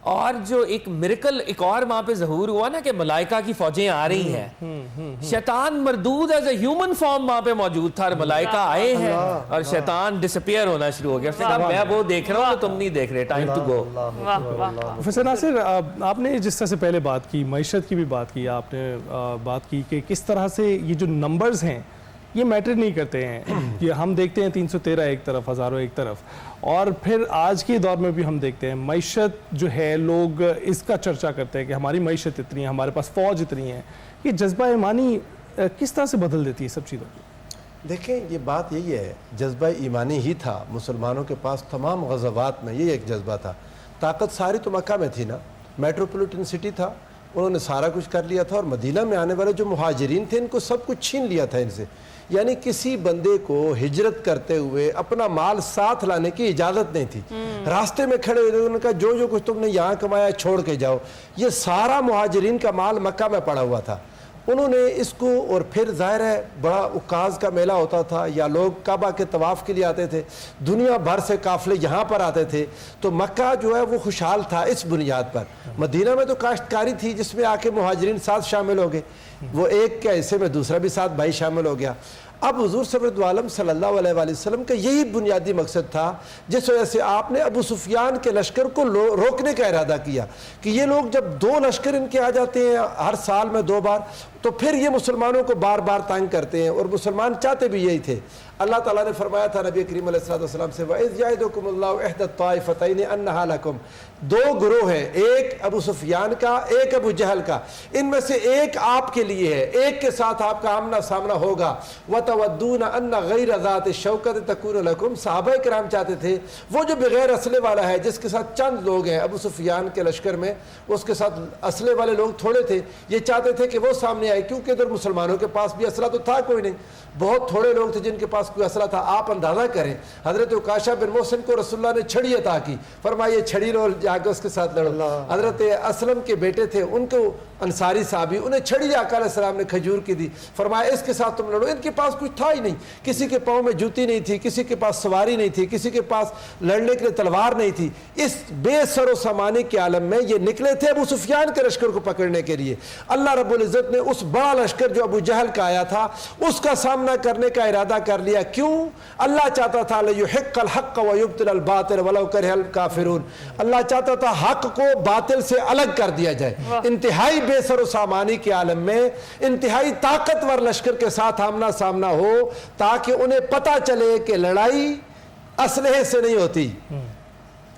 और जो एक मिरेकल एक और वहां पे ज़हूर हुआ ना कि मलाइका की फौजें आ रही हैं, शैतान मरदूद एज अ ह्यूमन फॉर्म वहां पे मौजूद था, और मलाइका आए हैं और शैतान डिसअपियर होना शुरू हो गया। उसने कहा, मैं वो देख रहा हूँ, तुम नहीं देख रहे, time to go. Professor Nasir, आपने जिस तरह से पहले बात की, मईशत की भी बात की, आपने बात की कि किस तरह से ये जो नंबर्स हैं ये मैटर नहीं करते हैं कि हम देखते हैं 313 एक तरफ, हज़ारों एक तरफ, और फिर आज के दौर में भी हम देखते हैं मईशत जो है, लोग इसका चर्चा करते हैं कि हमारी मईशत इतनी है, हमारे पास फ़ौज इतनी है। ये जज्बा ईमानी किस तरह से बदल देती है सब चीज़ों को? देखें ये बात यही है, जज्बा ईमानी ही था मुसलमानों के पास तमाम गज़वात में, यही एक जज्बा था। ताकत सारी तो मक्का में थी ना, मेट्रोपॉलिटन सिटी था, उन्होंने सारा कुछ कर लिया था। और मदीना में आने वाले जो मुहाजिरीन थे इनको सब कुछ छीन लिया था इनसे। यानी किसी बंदे को हिजरत करते हुए अपना माल साथ लाने की इजाज़त नहीं थी। रास्ते में खड़े हुए उन्होंने कहा जो जो कुछ तुमने यहाँ कमाया छोड़ के जाओ। ये सारा मुहाजिरीन का माल मक्का में पड़ा हुआ था। उन्होंने इसको, और फिर जाहिर है बड़ा उकाज का मेला होता था, या लोग काबा के तवाफ़ के लिए आते थे, दुनिया भर से काफ़िले यहाँ पर आते थे। तो मक्का जो है वो खुशहाल था इस बुनियाद पर। मदीना में तो काश्तकारी थी जिसमें आके मुहाजिरीन साथ शामिल हो गए, वो एक के हिस्से में दूसरा भी साथ भाई शामिल हो गया। अब हुजूर सल्लल्लाहु अलैहि वसल्लम का यही बुनियादी मकसद था, जिस वजह से आपने अबू सुफियान के लश्कर को रोकने का इरादा किया कि ये लोग जब 2 लश्कर इनके आ जाते हैं हर साल में 2 बार, तो फिर ये मुसलमानों को बार बार तंग करते हैं। और मुसलमान चाहते भी यही थे। अल्लाह ताला ने फरमाया था नबी करीम अलैहिस्सलाम से, वइज़ याइदुकुमुल्लाहु इहदा त्वाइफतैन अन्नहा लकुम, 2 ग्रोह है, एक अबू सुफियान का, एक अबू जहल का, इनमें से एक आपके लिए है, एक के साथ आपका आमना सामना होगा। वतवद्दूना अन्ना गैर ज़ात शौकत तकून लकुम, सहाबा किराम चाहते थे वो जो बगैर असले वाला है, जिसके साथ चंद लोग हैं, अबू सुफियान के लश्कर में उसके साथ असले वाले लोग थोड़े थे, ये चाहते थे कि वो सामने आए, क्योंकि इधर मुसलमानों के पास भी असला तो था कोई नहीं, बहुत थोड़े लोग थे जिनके पास कोई असला था। आप अंदाजा करें, हजरत उकाशा बिन मोहसिन को रसूलुल्लाह ने छड़ी अता की, फरमाया छड़ी लो जाके उसके साथ लड़ो। हजरत असलम के बेटे थे, उनको अंसारी साहबी, उन्हें छड़ी आका अलैहिस्सलाम ने खजूर की दी, फरमाया इसके साथ तुम लड़ो। इनके पास कुछ था ही नहीं, किसी के पाँव में जूती नहीं थी, किसी के पास सवारी नहीं थी, किसी के पास लड़ने के लिए तलवार नहीं थी। इस बेसरो सामानी के आलम में ये निकले थे अबू सुफियान के लश्कर को पकड़ने के लिए। अल्लाह रब्बुल इज़्ज़त ने उस बड़ा लश्कर जो अबू जहल का आया था उसका सामना करने का इरादा कर लिया। क्यों? अल्लाह चाहता था लियुहिक्कल हक़्क़ व युब्तिलल बातिल वलौ करिहल काफ़िरून, अल्लाह चाहता था हक को बातिल से अलग कर दिया जाए। इंतहाई बेसरो सामानी के आलम में इंतहाई ताकतवर लश्कर के साथ आमना सामना हो, ताकि उन्हें पता चले कि लड़ाई असलहे से नहीं होती,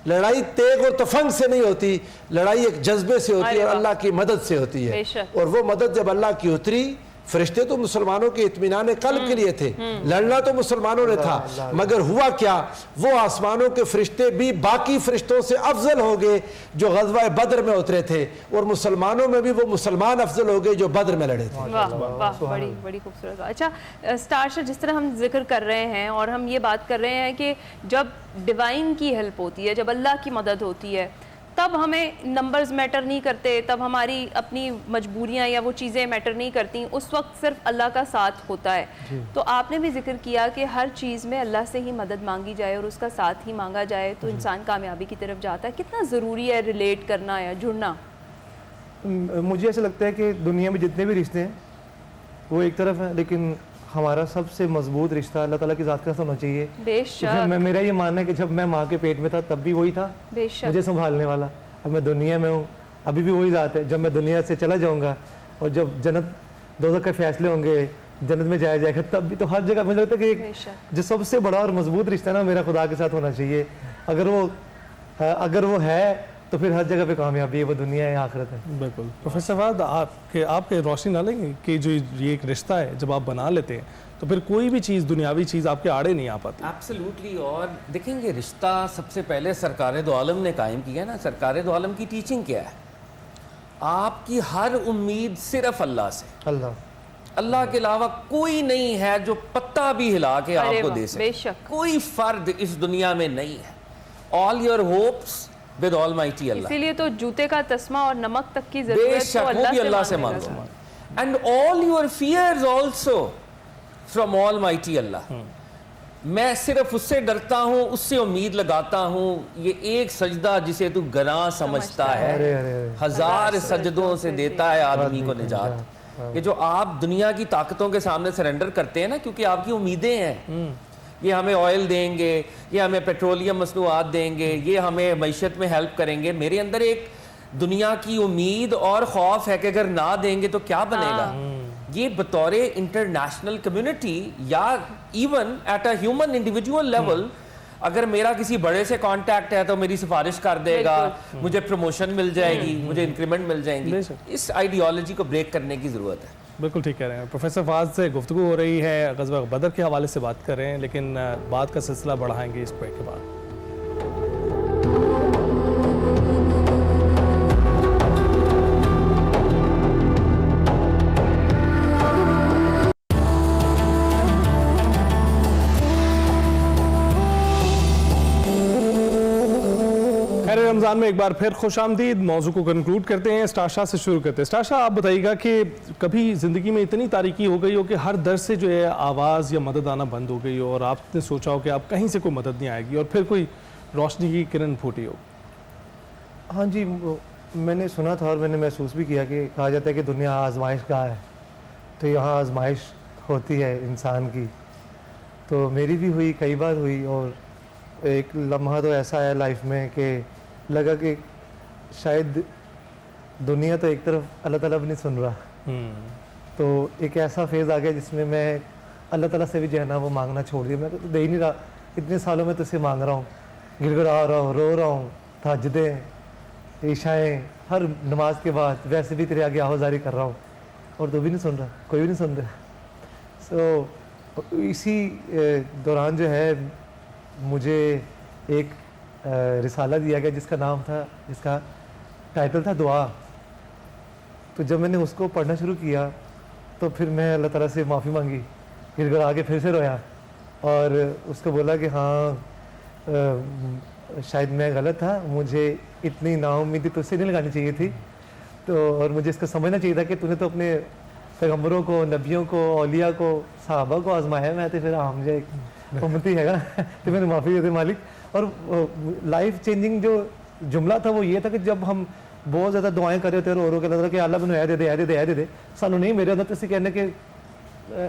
लड़ाई तेग और तफंग से नहीं होती, लड़ाई एक जज्बे से होती है और अल्लाह की मदद से होती है। और वो मदद जब अल्लाह की उतरी, फरिश्ते तो मुसलमानों के इत्मीनान कल्ब के लिए थे, लड़ना तो मुसलमानों ने था, मगर हुआ क्या, वो आसमानों के फरिश्ते भी बाकी फरिश्तों से अफजल हो गए जो ग़ज़वा बद्र में उतरे थे, और मुसलमानों में भी वो मुसलमान अफजल हो गए जो बद्र में लड़े थे। वाह वाह, बड़ी बड़ी खूबसूरत। अच्छा स्टार्शर, जिस तरह हम जिक्र कर रहे हैं और हम ये बात कर रहे हैं कि जब डिवाइन की हेल्प होती है, जब अल्लाह की मदद होती है, तब हमें नंबर्स मैटर नहीं करते, तब हमारी अपनी मजबूरियां या वो चीज़ें मैटर नहीं करती, उस वक्त सिर्फ अल्लाह का साथ होता है। तो आपने भी जिक्र किया कि हर चीज़ में अल्लाह से ही मदद मांगी जाए और उसका साथ ही मांगा जाए तो इंसान कामयाबी की तरफ जाता है। कितना ज़रूरी है रिलेट करना या जुड़ना? मुझे ऐसा लगता है कि दुनिया में जितने भी रिश्ते हैं वो एक तरफ है, लेकिन हमारा सबसे मजबूत रिश्ता अल्लाह ताला की ज़ात का होना चाहिए। बेशक। मेरा ये मानना है कि जब मैं माँ के पेट में था तब भी वही था मुझे संभालने वाला, अब मैं दुनिया में हूँ अभी भी वही ज़ात है। जब मैं दुनिया से चला जाऊँगा और जब जन्नत दोज़ख के फैसले होंगे, जन्नत में जाया जाएगा, तब भी तो हर जगह मुझे लगता है कि जो सबसे बड़ा और मजबूत रिश्ता ना मेरा खुदा के साथ होना चाहिए। अगर वो है तो फिर हर जगह पे कामयाबी है, वो दुनिया है आखिरत है। बिल्कुल। प्रोफेसर फहद, आपके रोशनी ना लेंगे कि जो ये एक रिश्ता है जब आप बना लेते हैं तो फिर कोई भी चीज़, दुनियावी चीज़ आपके आड़े नहीं आ पाती। एब्सोल्युटली। और देखेंगे रिश्ता सबसे पहले सरकार दो आलम ने कायम किया ना। सरकार दो आलम की टीचिंग क्या है? आपकी हर उम्मीद सिर्फ अल्लाह से, अल्लाह के अलावा कोई नहीं है जो पत्ता भी हिला के आपको दे सके। कोई फर्द इस दुनिया में नहीं है। All your hopes with almighty Allah. इसीलिए तो जूते का तस्मा और नमक तक की जरूरत तो अल्लाह से मांगो। And all your fears also from almighty Allah. मैं सिर्फ उससे डरता हूँ, उससे उम्मीद लगाता हूँ। ये एक सजदा जिसे तू गनाह समझता है, हजार सजदों से देता है आदमी को निजात। ये जो आप दुनिया की ताकतों के सामने सरेंडर करते हैं ना, क्योंकि आपकी उम्मीदें हैं, ये हमें ऑयल देंगे, ये हमें पेट्रोलियम मसनूआत देंगे, ये हमें मईशत में हेल्प करेंगे। मेरे अंदर एक दुनिया की उम्मीद और खौफ है कि अगर ना देंगे तो क्या बनेगा। ये बतौरे इंटरनेशनल कम्युनिटी या even at a human individual level, अगर मेरा किसी बड़े से कांटेक्ट है तो मेरी सिफारिश कर देगा, मुझे प्रमोशन मिल जाएगी, मुझे इंक्रीमेंट मिल जाएंगी। इस आइडियोलॉजी को ब्रेक करने की ज़रूरत है। बिल्कुल ठीक कह रहे हैं। प्रोफेसर फाज से गुफ्तगू हो रही है, ग़ज़वा बदर के हवाले से बात कर रहे हैं, लेकिन बात का सिलसिला बढ़ाएंगे इस ब्रेक के बाद। खैर रमज़ान में एक बार फिर खुश आमदीद। मौजू को कंक्लूड करते हैं, स्टाशा से शुरू करते हैं। स्टाशा, आप बताइएगा कि कभी ज़िंदगी में इतनी तारीकी हो गई हो कि हर दर से जो है आवाज़ या मदद आना बंद हो गई हो और आपने सोचा हो कि आप कहीं से कोई मदद नहीं आएगी और फिर कोई रोशनी की किरण फूटी हो? हाँ जी, मैंने सुना था और मैंने महसूस भी किया कि कहा जाता है कि दुनिया आजमाइश का है, तो यहाँ आजमाइश होती है इंसान की। तो मेरी भी हुई, कई बार हुई, और एक लम्हा तो ऐसा है लाइफ में कि लगा कि शायद दुनिया तो एक तरफ अल्लाह ताला भी नहीं सुन रहा। तो एक ऐसा फेज़ आ गया जिसमें मैं अल्लाह ताला से भी जो है ना वो मांगना छोड़ दिया। मैं तो दे ही नहीं रहा, इतने सालों में तुझसे मांग रहा हूँ, गिड़गड़ा रहा हूँ, रो रहा हूँ, तहज्जुदें, इशाएँ, हर नमाज के बाद वैसे भी तेरे आगे आवाज़ारी कर रहा हूँ और तू भी नहीं सुन रहा, कोई भी नहीं सुन रहा। सो इसी दौरान जो है मुझे एक रिसाला दिया गया जिसका टाइटल था दुआ। तो जब मैंने उसको पढ़ना शुरू किया तो फिर मैं अल्लाह ताला से माफ़ी मांगी, गिड़गड़ा के फिर से रोया और उसको बोला कि हाँ शायद मैं गलत था, मुझे इतनी नाउम्मीदी तुझसे नहीं लगानी चाहिए थी। तो और मुझे इसको समझना चाहिए था कि तूने तो अपने पैगम्बरों को, नबियों को, औलिया को, सहाबा को आजमाया, मैं तो फिर हम जो एक उम्मती है ना तो मैंने माफ़ी दे दी मालिक। और लाइफ चेंजिंग जो जुमला था वो ये था कि जब हम बहुत ज़्यादा दुआएं कर रहे होते हैं, रो के लग रहा कि अल्लाह मैंने ऐ दे दे, ऐ दे दे, ऐ दे दे, सानू नहीं मेरे अंदर तो इसे कहने के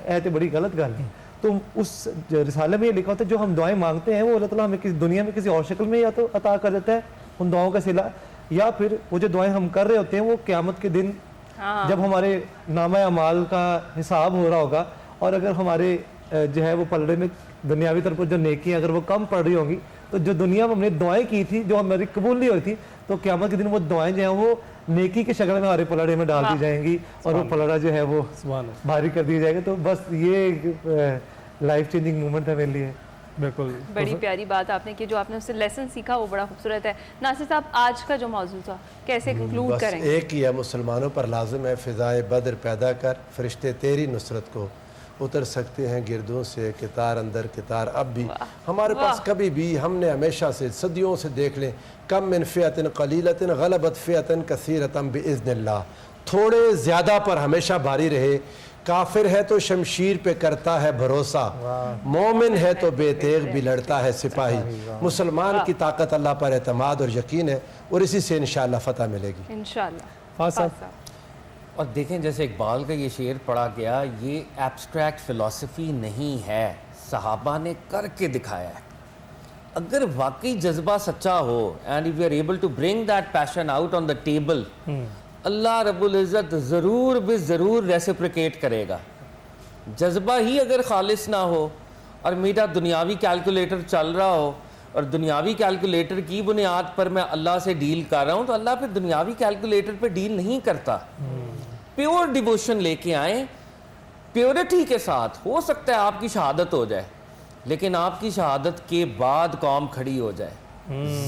ऐ तो बड़ी गलत गल है। तो उस रिसाले में ये लिखा होता है जो हम दुआएं मांगते हैं वो अल्लाह ताला हमें किसी दुनिया में किसी और शक्ल में या तो अता कर देता है उन दुआओं का सिला, या फिर वो जो दुआएं हम कर रहे होते हैं वो क़यामत के दिन जब हमारे नामा अमाल का हिसाब हो रहा होगा और अगर हमारे जो है वो पलड़े में दुनियावी तौर पर जो नेकी अगर वो कम पड़ रही होंगी, तो जो दुनिया में हमने दुआएं की थी जो हमारी कबूल नहीं हुई थी, तो क़यामत के दिन वो दुआएं जो हैं वो नेकी की शक्ल में हमारे पलड़े में डाल दी जाएंगी और वो पलड़ा जो है वो भारी कर दिया जाएगा। तो बस ये लाइफ चेंजिंग मोमेंट है मेरे लिए। बिल्कुल, बड़ी प्यारी बात आपने की, जो आपने उससे लेसन सीखा वो बड़ा खूबसूरत है। नासिर साहब, आज का जो मौजूद था कैसे कंक्लूड करेंगे? एक ही है, मुसलमानों पर लाजिम है फ़िज़ाए बद्र पैदा कर, फरिश्ते तेरी नुसरत को उतर सकते हैं गिरदों से, कितार अंदर कितार अब भी हमारे पास कभी भी, हमने हमेशा से सदियों से देख लें, कम मिन फ़ियतिन क़लीलतिन ग़लबत फ़ियतिन कसीरतन बिइज़्निल्लाह, थोड़े ज़्यादा पर हमेशा भारी रहे। काफिर है तो शमशीर पे करता है भरोसा, मोमिन है तो बेतेग भी लड़ता है सिपाही। मुसलमान की ताकत अल्लाह पर एतमाद और यकीन है और इसी से इंशाअल्लाह फतह मिलेगी इंशाअल्लाह। और देखें, जैसे इकबाल का ये शेर पढ़ा गया, ये एब्स्ट्रैक्ट फ़िलॉसफी नहीं है, सहाबा ने करके दिखाया है। अगर वाकई जज्बा सच्चा हो and if you are able to bring that passion out on the table, Allah रब्बुल इज़्ज़त ज़रूर भी ज़रूर रेसिप्रोकेट करेगा। जज्बा ही अगर खालिस ना हो और मेरा दुनियावी कैलकुलेटर चल रहा हो और दुनियावी कैलकुलेटर की बुनियाद पर मैं अल्लाह से डील कर रहा हूँ, तो अल्लाह फिर दुनियावी कैलकुलेटर पे डील नहीं करता। प्योर डिवोशन लेके आए, प्योरिटी के साथ। हो सकता है आपकी शहादत हो जाए, लेकिन आपकी शहादत के बाद कौम खड़ी हो जाए।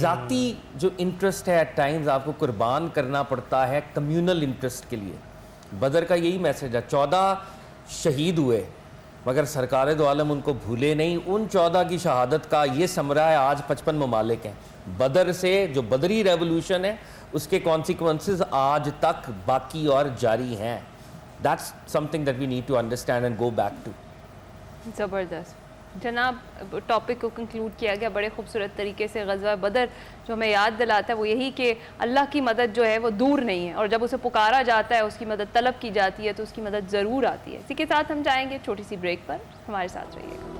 ज़ाती जो इंटरेस्ट है एट टाइम्स आपको कुर्बान करना पड़ता है कम्यूनल इंटरेस्ट के लिए। बदर का यही मैसेज है, 14 शहीद हुए मगर सरकार दो आलम उनको भूले नहीं। उन 14 की शहादत का ये समरा है, आज 55 ममालिक हैं। बदर से जो बदरी रेवोल्यूशन है उसके कॉन्सिक्वेंसेस आज तक बाकी और जारी हैं। That's something that we need to understand and go back to. ज़बरदस्त जनाब, टॉपिक को कंक्लूड किया गया बड़े खूबसूरत तरीके से। ग़ज़वा बदर जो हमें याद दिलाता है वो यही कि अल्लाह की मदद जो है वो दूर नहीं है, और जब उसे पुकारा जाता है, उसकी मदद तलब की जाती है, तो उसकी मदद ज़रूर आती है। इसी के साथ हम जाएंगे छोटी सी ब्रेक पर, हमारे साथ रहिएगा।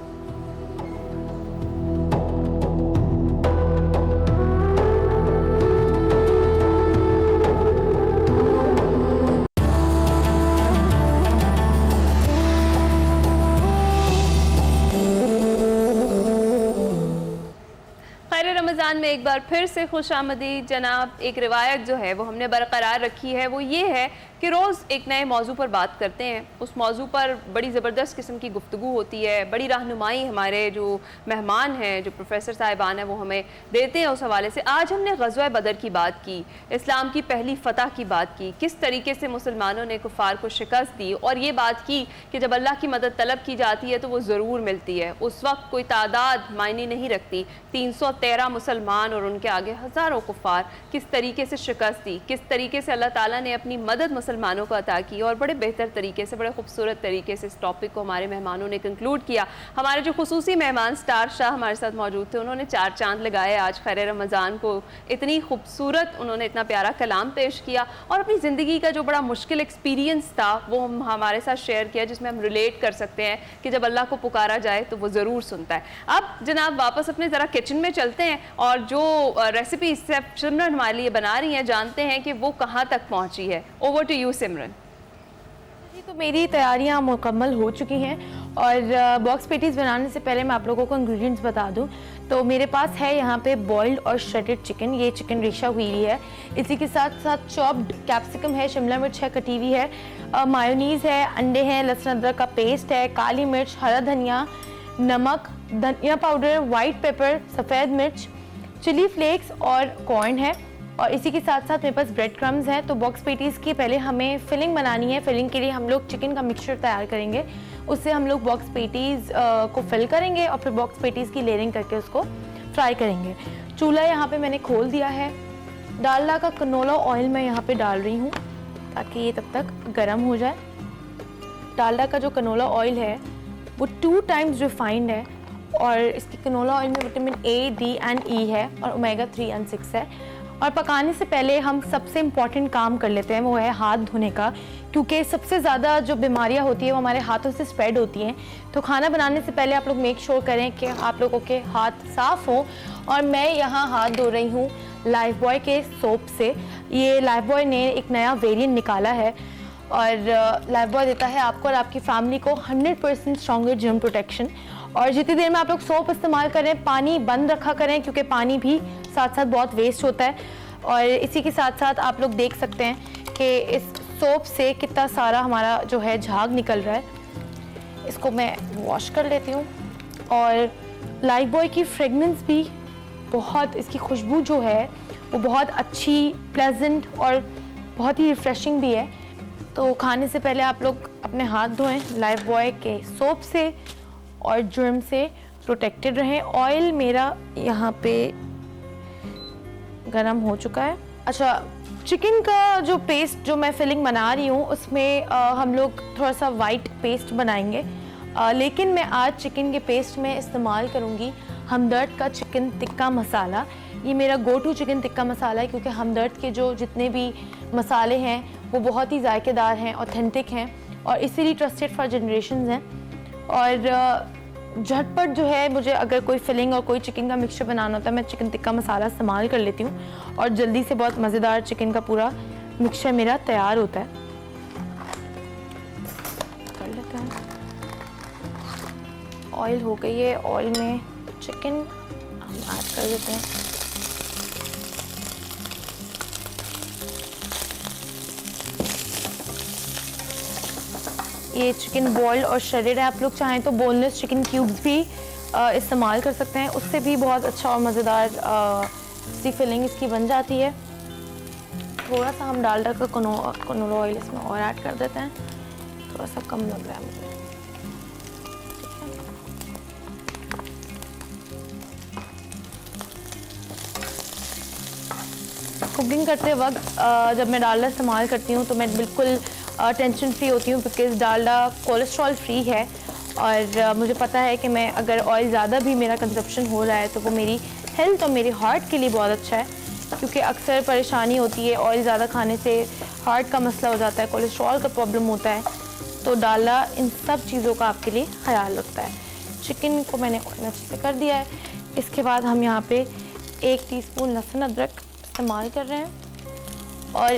रमज़ान में एक बार फिर से खुश आमदीद जनाब। एक रिवायत जो है वो हमने बरकरार रखी है, वो ये है कि रोज़ एक नए मौजू पर बात करते हैं, उस मौजू पर बड़ी ज़बरदस्त किस्म की गुफ्तगू होती है, बड़ी रहनुमाई हमारे जो मेहमान हैं, जो प्रोफेसर साहिबान हैं, वो हमें देते हैं उस हवाले से। आज हमने ग़ज़वा बदर की बात की, इस्लाम की पहली फ़तह की बात की, किस तरीके से मुसलमानों ने कुफ़ार को शिकस्त दी, और ये बात की कि जब अल्लाह की मदद तलब की जाती है तो वो ज़रूर मिलती है। उस वक्त कोई तादाद मायने नहीं रखती, 313 मुसलमान और उनके आगे हज़ारों कुफ़ार किस तरीके से शिकस्त दी, किस तरीके से अल्लाह ताला ने अपनी मदद मुसलमानों को अता की, और बड़े बेहतर तरीके से, बड़े खूबसूरत तरीके से इस टॉपिक को हमारे मेहमानों ने कंक्लूड किया। हमारे जो खुसूसी मेहमान स्टार शाह हमारे साथ मौजूद थे, उन्होंने 4 चांद लगाए आज खैर रमज़ान को, इतनी खूबसूरत उन्होंने इतना प्यारा कलाम पेश किया और अपनी ज़िंदगी का जो बड़ा मुश्किल एक्सपीरियंस था वो हमारे साथ शेयर किया, जिसमें हम रिलेट कर सकते हैं कि जब अल्लाह को पुकारा जाए तो वो ज़रूर सुनता है। अब जनाब वापस अपने ज़रा किचन में चलते हैं और जो रेसिपी सिमरन हमारे लिए बना रही हैं जानते हैं कि वो कहाँ तक पहुँची है। ओवर टू यू सिमरन। जी, तो मेरी तैयारियां मुकम्मल हो चुकी हैं और बॉक्स पेटीज़ बनाने से पहले मैं आप लोगों को इंग्रेडिएंट्स बता दूं तो मेरे पास है यहाँ पे बॉइल्ड और श्रेडेड चिकन, ये चिकन रेशा हुई है। इसी के साथ साथ चॉप्ड कैप्सिकम है, शिमला मिर्च है कटी हुई है, मायोनीज़ है, अंडे हैं, लहसुन अदरक का पेस्ट है, काली मिर्च, हरा धनिया, नमक, धनिया पाउडर, वाइट पेपर, सफ़ेद मिर्च, चिली फ्लेक्स और कॉर्न है। और इसी के साथ साथ मेरे पास ब्रेड क्रम्स हैं। तो बॉक्स पेटीज़ की पहले हमें फिलिंग बनानी है। फिलिंग के लिए हम लोग चिकन का मिक्सचर तैयार करेंगे, उससे हम लोग बॉक्स पेटीज़ को फिल करेंगे और फिर बॉक्स पेटीज़ की लेयरिंग करके उसको फ्राई करेंगे। चूल्हा यहाँ पे मैंने खोल दिया है। डालडा का कनोला ऑयल मैं यहाँ पे डाल रही हूँ ताकि ये तब तक गर्म हो जाए। डालडा का जो कनोला ऑयल है वो 2 टाइम्स रिफाइंड है और इसकी कनोला ऑयल में vitamin A, D and E है और ओमेगा 3 एंड 6 है। और पकाने से पहले हम सबसे इम्पॉर्टेंट काम कर लेते हैं, वो है हाथ धोने का, क्योंकि सबसे ज़्यादा जो बीमारियां होती है वो हमारे हाथों से स्प्रेड होती हैं। तो खाना बनाने से पहले आप लोग मेक श्योर करें कि आप लोगों के हाथ साफ़ हों। और मैं यहाँ हाथ धो रही हूँ लाइफबॉय के सोप से। ये लाइफबॉय ने एक नया वेरिएंट निकाला है और लाइफबॉय देता है आपको और आपकी फैमिली को 100% स्ट्रॉन्गर जर्म प्रोटेक्शन। और जितनी देर में आप लोग सोप इस्तेमाल करें पानी बंद रखा करें, क्योंकि पानी भी साथ साथ बहुत वेस्ट होता है। और इसी के साथ साथ आप लोग देख सकते हैं कि इस सोप से कितना सारा हमारा जो है झाग निकल रहा है। इसको मैं वॉश कर लेती हूँ। और लाइफबॉय की फ्रेगनेंस भी बहुत, इसकी खुशबू जो है वो बहुत अच्छी, प्लेजेंट और बहुत ही रिफ्रेशिंग भी है। तो खाने से पहले आप लोग अपने हाथ धोएं लाइफबॉय के सोप से और जर्म से प्रोटेक्टेड रहें। ऑयल मेरा यहाँ पे गरम हो चुका है। अच्छा, चिकन का जो पेस्ट जो मैं फिलिंग बना रही हूँ उसमें हम लोग थोड़ा सा वाइट पेस्ट बनाएंगे, लेकिन मैं आज चिकन के पेस्ट में इस्तेमाल करूँगी हमदर्द का चिकन टिक्का मसाला। ये मेरा go to chicken tikka masala है, क्योंकि हमदर्द के जो जितने भी मसाले हैं वो बहुत ही जायकेदार हैं, ऑथेंटिक हैं और इसीलिए ट्रस्टेड फॉर जनरेशंस हैं। और झटपट जो है, मुझे अगर कोई फिलिंग और कोई चिकन का मिक्सचर बनाना होता है मैं चिकन टिक्का मसाला इस्तेमाल कर लेती हूँ और जल्दी से बहुत मज़ेदार चिकन का पूरा मिक्सचर मेरा तैयार होता है। कर लेते हैं। ऑयल हो गई है, ऑयल में चिकन हम ऐड कर देते हैं। ये चिकन बॉइल्ड और श्रेडेड है। आप लोग चाहें तो बोनलेस चिकन क्यूब्स भी इस्तेमाल कर सकते हैं, उससे भी बहुत अच्छा और मज़ेदार सी फिलिंग इसकी बन जाती है। थोड़ा सा हम डालडा का कनोला ऑयल इसमें और ऐड कर देते हैं, थोड़ा सा कम लग रहा है मुझे। कुकिंग करते वक्त जब मैं डालडा इस्तेमाल करती हूँ तो मैं बिल्कुल टेंशन फ्री होती हूँ, बिकॉज़ डालडा कोलेस्ट्रॉल फ्री है। और मुझे पता है कि मैं अगर ऑयल ज़्यादा भी मेरा कंजप्शन हो रहा है तो वो मेरी हेल्थ और मेरे हार्ट के लिए बहुत अच्छा है, क्योंकि अक्सर परेशानी होती है ऑयल ज़्यादा खाने से, हार्ट का मसला हो जाता है, कोलेस्ट्रॉल का प्रॉब्लम होता है। तो डालडा इन सब चीज़ों का आपके लिए ख्याल रखता है। चिकन को मैंने ऑयल अच्छे से कर दिया है। इसके बाद हम यहाँ पे 1 टीस्पून लहसुन अदरक इस्तेमाल कर रहे हैं और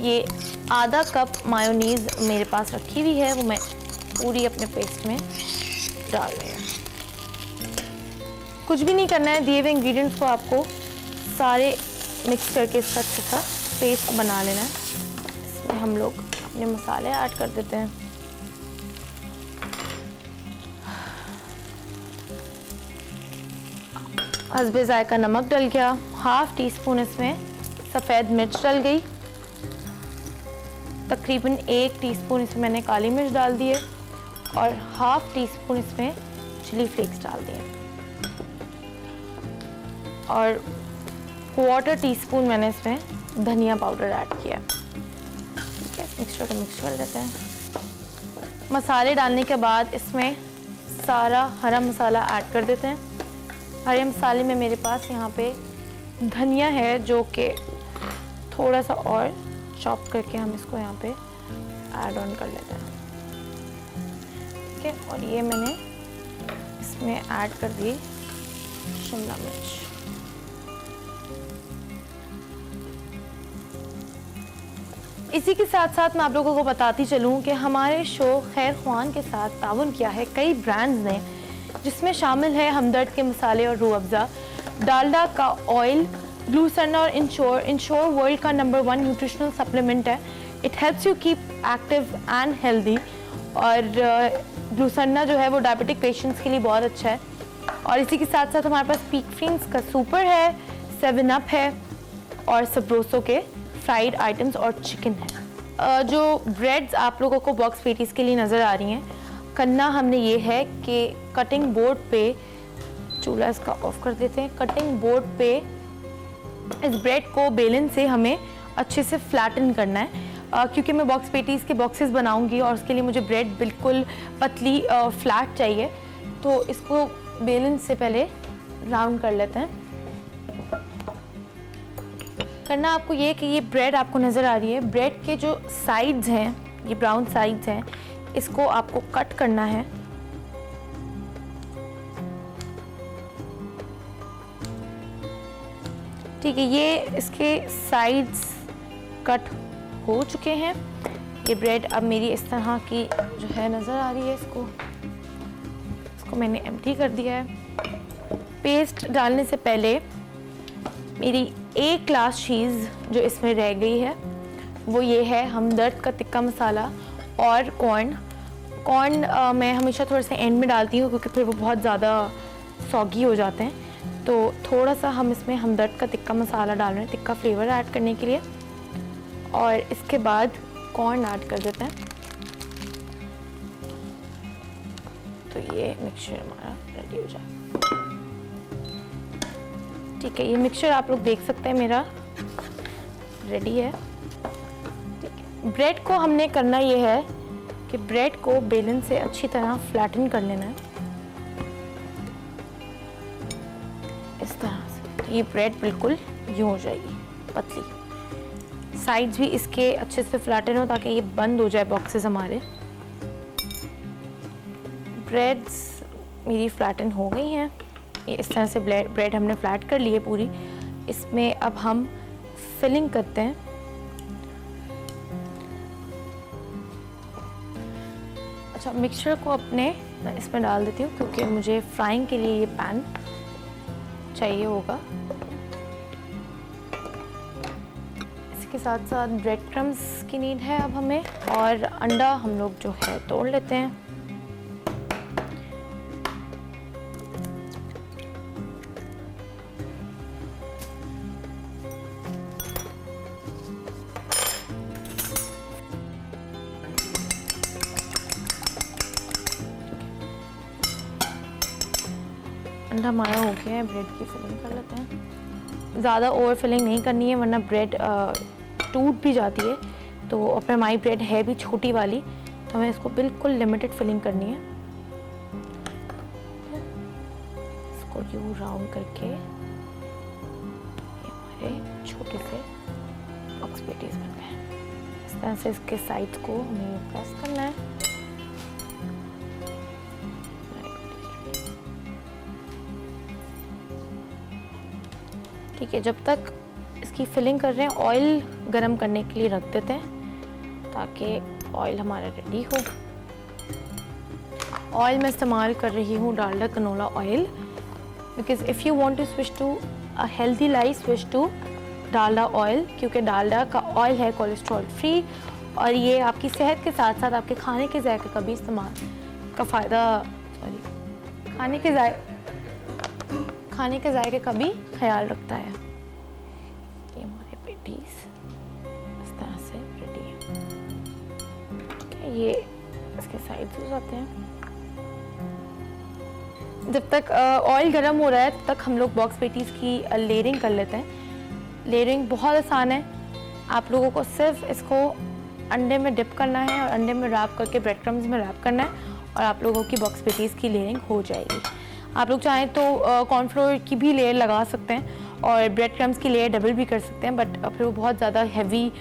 ये आधा कप मायोनीज़ मेरे पास रखी हुई है, वो मैं पूरी अपने पेस्ट में डाल रही हूँ। कुछ भी नहीं करना है, दिए हुए इंग्रेडिएंट्स को आपको सारे मिक्स करके इसका अच्छा सा पेस्ट बना लेना है। इसमें हम लोग अपने मसाले ऐड कर देते हैं। हस्बे जायका नमक डल गया, हाफ टी स्पून इसमें सफ़ेद मिर्च डल गई, तकरीबन 1 टीस्पून इसमें मैंने काली मिर्च डाल दी है और हाफ टी स्पून इसमें चिली फ्लेक्स डाल दिए और 1/4 टीस्पून मैंने इसमें धनिया पाउडर ऐड किया। ठीक है, मिक्सचर को मिक्स कर लेते हैं। मसाले डालने के बाद इसमें सारा हरा मसाला ऐड कर देते हैं। हरे मसाले में मेरे पास यहाँ पे धनिया है जो कि थोड़ा सा और चॉप करके हम इसको यहाँ पे ऐड ऑन कर लेते हैं। ठीक है, और ये मैंने इसमें ऐड कर दी शिमला मिर्च। इसी के साथ साथ मैं आप लोगों को बताती चलूँ कि हमारे शो खैर ख्वान के साथ ताउन किया है कई ब्रांड्स ने, जिसमें शामिल है हमदर्द के मसाले और रूह अफ़ज़ा, डालडा का ऑयल, ग्लूसर्ना और इंश्योर वर्ल्ड का नंबर 1 न्यूट्रिशनल सप्लीमेंट है। It helps you keep active and healthy. और ग्लूसर्ना जो है वो डायबिटिक पेशेंट्स के लिए बहुत अच्छा है। और इसी के साथ साथ हमारे पास पीक फ्रेंड्स का सुपर है, 7 अप है और सब्रोसो के फ्राइड आइटम्स और चिकन है। जो ब्रेड्स आप लोगों को बॉक्स पेटीज़ के लिए नज़र आ रही हैं, करना हमने ये है कि कटिंग बोर्ड पे, चूल्हा इसका ऑफ कर देते हैं, कटिंग बोर्ड पे इस ब्रेड को बेलन से हमें अच्छे से फ्लैटन करना है। क्योंकि मैं बॉक्स पेटीज़ के बॉक्सेस बनाऊंगी और उसके लिए मुझे ब्रेड बिल्कुल पतली फ्लैट चाहिए, तो इसको बेलन से पहले राउंड कर लेते हैं। करना आपको ये कि ये ब्रेड आपको नज़र आ रही है, ब्रेड के जो साइड्स हैं, ये ब्राउन साइड्स हैं, इसको आपको कट करना है। ठीक है, ये इसके साइड्स कट हो चुके हैं। ये ब्रेड अब मेरी इस तरह की जो है नज़र आ रही है, इसको मैंने एम्प्टी कर दिया है। पेस्ट डालने से पहले मेरी 1 ग्लास चीज़ जो इसमें रह गई है वो ये है हमदर्द का तिक्का मसाला और कॉर्न मैं हमेशा थोड़ा सा एंड में डालती हूँ क्योंकि फिर वो बहुत ज़्यादा सॉगी हो जाते हैं। तो थोड़ा सा हम इसमें हमदर्द का तिक्का मसाला डाल रहे हैं तिक्का फ्लेवर ऐड करने के लिए, और इसके बाद कॉर्न ऐड कर देते हैं। तो ये मिक्सचर हमारा रेडी हो जाए। ठीक है, ये मिक्सचर आप लोग देख सकते हैं मेरा रेडी है। ठीक है, ब्रेड को हमने करना ये है कि ब्रेड को बेलन से अच्छी तरह फ्लैटन कर लेना है इस तरह से। ये ब्रेड बिल्कुल यूँ हो जाएगी पतली, साइड्स भी इसके अच्छे से फ्लैटन हो ताकि ये बंद हो जाए बॉक्सेस हमारे। ब्रेड्स मेरी फ्लैटन हो गई हैं, ये इस तरह से ब्रेड हमने फ्लैट कर ली है पूरी। इसमें अब हम फिलिंग करते हैं। अच्छा, मिक्सचर को अपने मैं इसमें डाल देती हूँ क्योंकि मुझे फ्राइंग के लिए ये पैन चाहिए होगा। इसके साथ साथ ब्रेड क्रम्स की नीड है अब हमें, और अंडा हम लोग जो है तोड़ लेते हैं। अंडा हमारा हो गया है, ब्रेड की फिलिंग कर लेते हैं। ज़्यादा ओवर फिलिंग नहीं करनी है वरना ब्रेड टूट भी जाती है। तो अपने हमारी ब्रेड है भी छोटी वाली, तो हमें इसको बिल्कुल लिमिटेड फिलिंग करनी है। इसको यूँ राउंड करके ये हमारे छोटे से बॉक्स पेटीज बन गए। इस तरह से इसके साइड को हमें प्रेस करना है। ठीक है, जब तक इसकी फिलिंग कर रहे हैं ऑयल गरम करने के लिए रख देते हैं ताकि ऑयल हमारा रेडी हो। ऑयल मैं इस्तेमाल कर रही हूँ Dalda canola oil, because if you want to switch to a healthy life switch to Dalda oil, क्योंकि डालडा का ऑयल है कोलेस्ट्रॉल फ्री और ये आपकी सेहत के साथ साथ आपके खाने के जायके का भी इस्तेमाल का फ़ायदा खाने के जायके का भी ख्याल रखता है। ये हमारे पेटीज इस तरह से रेडी है। ये इसके साइड्स हो जाते हैं। जब तक ऑयल गर्म हो रहा है तब तक हम लोग बॉक्स पेटीज़ की लेयरिंग कर लेते हैं। लेयरिंग बहुत आसान है, आप लोगों को सिर्फ इसको अंडे में डिप करना है और अंडे में रैप करके ब्रेड क्रम्स में रैप करना है और आप लोगों की बॉक्स पेटीज़ की लेयरिंग हो जाएगी। आप लोग चाहें तो कॉर्नफ्लोर की भी लेयर लगा सकते हैं और ब्रेड क्रम्स की लेयर डबल भी कर सकते हैं, बट फिर वो बहुत ज़्यादा हैवी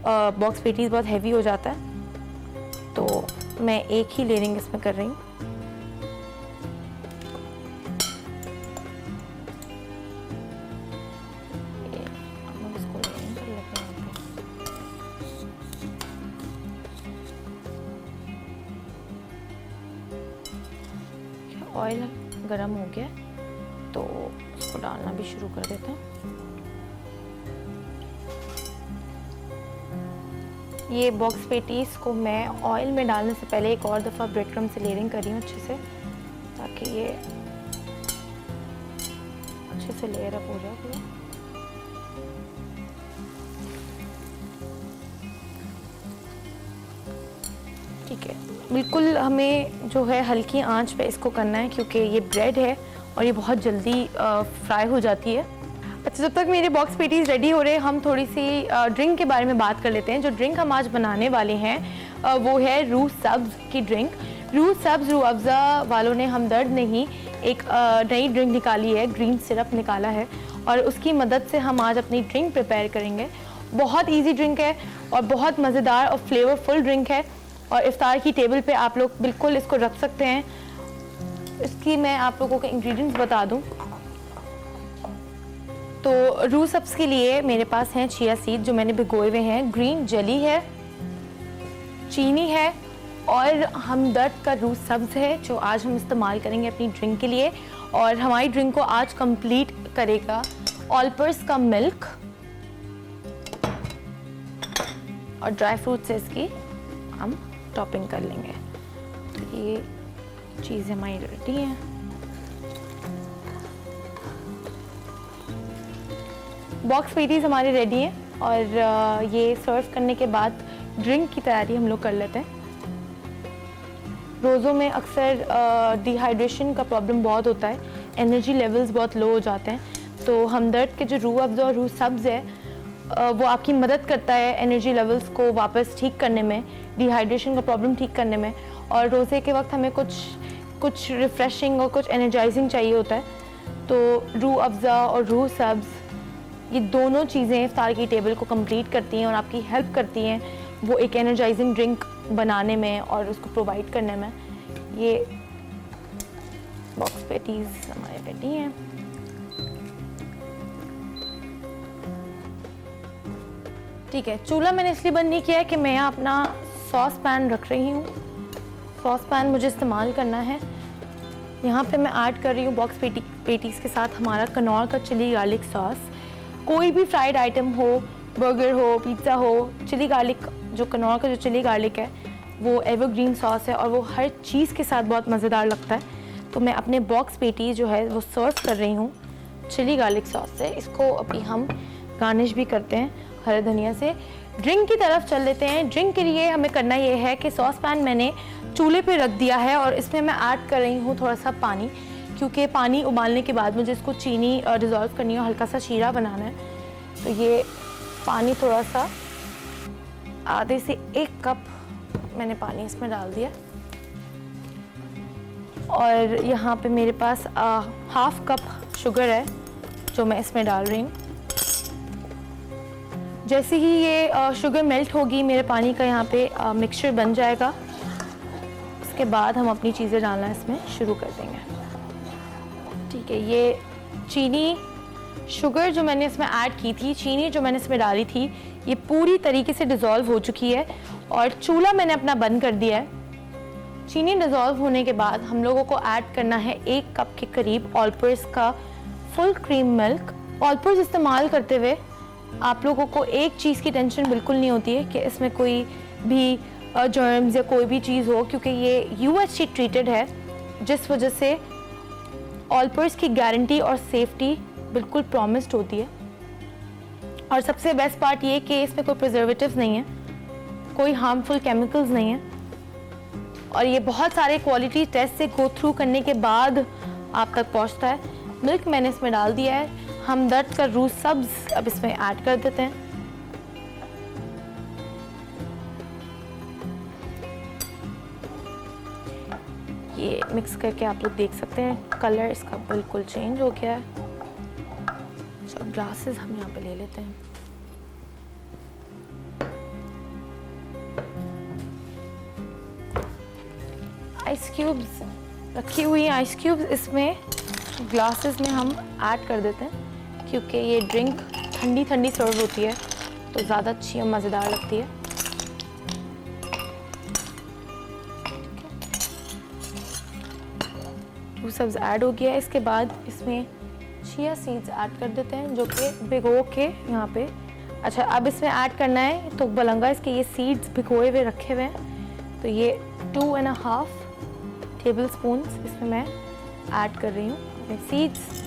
बॉक्स पेटीज़ बहुत हैवी हो जाता है, तो मैं एक ही लेयरिंग इसमें कर रही हूँ। ऑयल गरम हो गया तो इसको डालना भी शुरू कर देते हैं। ये बॉक्स पेटीज को मैं ऑयल में डालने से पहले एक और दफ़ा ब्रेड क्रम्ब से लेयरिंग कर रही हूँ अच्छे से, ताकि ये अच्छे से लेयर अप हो जाए पूरा। ठीक है, बिल्कुल हमें जो है हल्की आंच पे इसको करना है क्योंकि ये ब्रेड है और ये बहुत जल्दी फ्राई हो जाती है। अच्छा, जब तक मेरे बॉक्स पेटीज रेडी हो रहे हैं हम थोड़ी सी ड्रिंक के बारे में बात कर लेते हैं। जो ड्रिंक हम आज बनाने वाले हैं वो है रूह सब्ज़ की ड्रिंक। रूह सब्ज़ रूह अफ़ज़ा वालों ने हमदर्द ने ही एक नई ड्रिंक निकाली है, ग्रीन सिरप निकाला है और उसकी मदद से हम आज अपनी ड्रिंक प्रिपेयर करेंगे। बहुत ईजी ड्रिंक है और बहुत मज़ेदार और फ्लेवरफुल ड्रिंक है और इफ्तार की टेबल पे आप लोग बिल्कुल इसको रख सकते हैं। इसकी मैं आप लोगों के इंग्रेडिएंट्स बता दूं तो रूह सब्ज़ के लिए मेरे पास हैं चिया सीड जो मैंने भिगोए हुए हैं, ग्रीन जेली है, चीनी है और हमदर्द का रूह सब्ज़ है जो आज हम इस्तेमाल करेंगे अपनी ड्रिंक के लिए। और हमारी ड्रिंक को आज कंप्लीट करेगा ऑलपर्स का मिल्क और ड्राई फ्रूट से इसकी हम टॉपिंग कर लेंगे। तो ये चीज़ें हमारी रेडी हैं। बॉक्स पेटीज हमारी रेडी हैं और ये सर्व करने के बाद ड्रिंक की तैयारी हम लोग कर लेते हैं। रोज़ों में अक्सर डिहाइड्रेशन का प्रॉब्लम बहुत होता है, एनर्जी लेवल्स बहुत लो हो जाते हैं, तो हमदर्द के जो रूह अफ़ज़ा और रूह सब्ज़ है वो आपकी मदद करता है एनर्जी लेवल्स को वापस ठीक करने में, डिहाइड्रेशन का प्रॉब्लम ठीक करने में। और रोज़े के वक्त हमें कुछ रिफ़्रेशिंग और कुछ एनर्जाइजिंग चाहिए होता है, तो रूह अफ़ज़ा और रूह सब्ज़ ये दोनों चीज़ें इफ्तार की टेबल को कंप्लीट करती हैं और आपकी हेल्प करती हैं वो एक एनर्जाइजिंग ड्रिंक बनाने में और उसको प्रोवाइड करने में। ये बॉक्स पेटीज़ हमारे रेडी हैं। ठीक है, चूल्हा मैंने इसलिए बंद नहीं किया है कि मैं यहाँ अपना सॉस पैन रख रही हूँ। सॉस पैन मुझे इस्तेमाल करना है। यहाँ पे मैं ऐड कर रही हूँ बॉक्स पेटीज़ के साथ हमारा कनौर का चिली गार्लिक सॉस। कोई भी फ्राइड आइटम हो, बर्गर हो, पिज़्ज़ा हो, चिली गार्लिक जो कनौर का जो चिली गार्लिक है वो एवरग्रीन सॉस है और वो हर चीज़ के साथ बहुत मज़ेदार लगता है। तो मैं अपने बॉक्स पेटीज़ जो है वो सर्व कर रही हूँ चिली गार्लिक सॉस से। इसको अभी हम गार्निश भी करते हैं हरे धनिया से। ड्रिंक की तरफ चल लेते हैं। ड्रिंक के लिए हमें करना ये है कि सॉस पैन मैंने चूल्हे पे रख दिया है और इसमें मैं ऐड कर रही हूँ थोड़ा सा पानी, क्योंकि पानी उबालने के बाद मुझे इसको चीनी डिज़ोल्व करनी है, हल्का सा शीरा बनाना है। तो ये पानी थोड़ा सा आधे से 1 कप मैंने पानी इसमें डाल दिया और यहाँ पे मेरे पास ½ कप शुगर है जो मैं इसमें डाल रही हूँ। जैसे ही ये शुगर मेल्ट होगी मेरे पानी का यहाँ पे मिक्सचर बन जाएगा। उसके बाद हम अपनी चीज़ें डालना इसमें शुरू कर देंगे। ठीक है, ये चीनी शुगर जो मैंने इसमें ऐड की थी, चीनी जो मैंने इसमें डाली थी, ये पूरी तरीके से डिज़ोल्व हो चुकी है और चूल्हा मैंने अपना बंद कर दिया है। चीनी डिज़ोल्व होने के बाद हम लोगों को ऐड करना है 1 कप के करीब ऑलपर्स का फुल क्रीम मिल्क। ऑलपर्स इस्तेमाल करते हुए आप लोगों को एक चीज़ की टेंशन बिल्कुल नहीं होती है कि इसमें कोई भी जर्म्स या कोई भी चीज़ हो, क्योंकि ये UHT ट्रीटेड है, जिस वजह से ऑलपर्स की गारंटी और सेफ्टी बिल्कुल प्रॉमिस्ड होती है। और सबसे बेस्ट पार्ट ये कि इसमें कोई प्रिजर्वेटिव्स नहीं है, कोई हार्मफुल केमिकल्स नहीं है, और ये बहुत सारे क्वालिटी टेस्ट से गो थ्रू करने के बाद आप तक पहुंचता है। मिल्क मैंने इसमें डाल दिया है, हमदर्द का रूह सब्ज़ अब इसमें ऐड कर देते हैं। ये मिक्स करके आप लोग देख सकते हैं कलर इसका बिल्कुल चेंज हो गया है। अच्छा, ग्लासेस हम यहाँ पे ले लेते हैं। आइस क्यूब्स रखी हुई हैं, आइस क्यूब्स इसमें ग्लासेस में हम ऐड कर देते हैं, क्योंकि ये ड्रिंक ठंडी ठंडी सर्व होती है तो ज़्यादा अच्छी और मज़ेदार लगती है। वो सब ऐड हो गया है। इसके बाद इसमें चिया सीड्स ऐड कर देते हैं, जो कि भिगो के यहाँ पे। अच्छा, अब इसमें ऐड करना है तो बलंगा इसके ये सीड्स भिगोए हुए रखे हुए हैं, तो ये 2.5 टेबल स्पून इसमें मैं ऐड कर रही हूँ अपने सीड्स।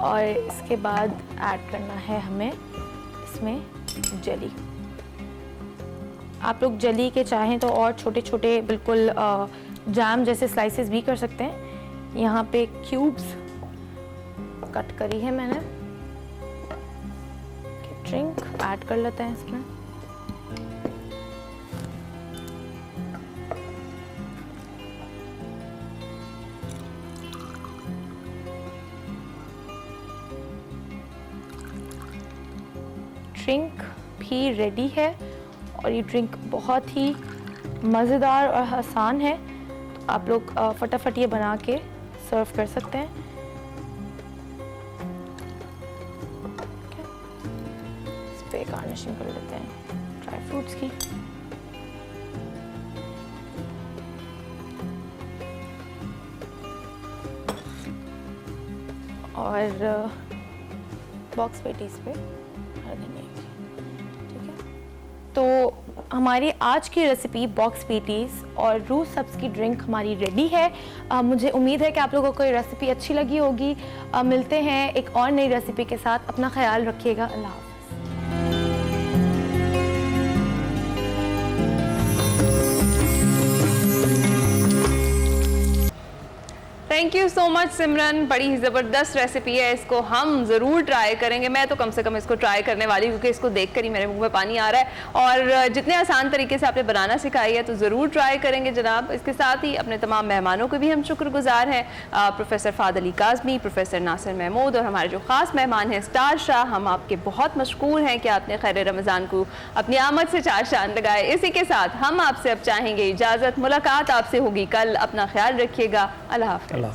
और इसके बाद ऐड करना है हमें इसमें जेली। आप लोग जेली के चाहें तो और छोटे छोटे बिल्कुल जैम जैसे स्लाइसेस भी कर सकते हैं। यहाँ पे क्यूब्स कट करी है मैंने। ड्रिंक ऐड कर लेते हैं इसमें। ड्रिंक भी रेडी है और ये ड्रिंक बहुत ही मज़ेदार और आसान है, तो आप लोग फटाफट ये बना के सर्व कर सकते हैं। इस पे गार्निशिंग कर लेते हैं ड्राई फ्रूट्स की। और बॉक्स पेटीज पे भर देंगे। ठीक है, तो हमारी आज की रेसिपी बॉक्स पेटीज और रूह सब्ज़ की ड्रिंक हमारी रेडी है। मुझे उम्मीद है कि आप लोगों को ये रेसिपी अच्छी लगी होगी। मिलते हैं एक और नई रेसिपी के साथ। अपना ख्याल रखिएगा। अल्लाह हाफ़िज़। थैंक यू सो मच सिमरन, बड़ी ही ज़बरदस्त रेसिपी है, इसको हम ज़रूर ट्राई करेंगे। मैं तो कम से कम इसको ट्राई करने वाली हूँ, क्योंकि इसको देखकर ही मेरे मुंह में पानी आ रहा है। और जितने आसान तरीके से आपने बनाना सिखाई है तो ज़रूर ट्राई करेंगे जनाब। इसके साथ ही अपने तमाम मेहमानों के भी हम शुक्रगुजार हैं, प्रोफेसर फाद अली काज़मी, प्रोफेसर नासिर महमूद और हमारे जो ख़ास मेहमान हैं स्टार शाह। हम आपके बहुत मशकूर हैं कि आपने खैर रमज़ान को अपनी आमद से 4 चांद लगाए। इसी के साथ हम आपसे अब चाहेंगे इजाज़त। मुलाकात आपसे होगी कल। अपना ख्याल रखिएगा। अल्लाह हाफ़िज़।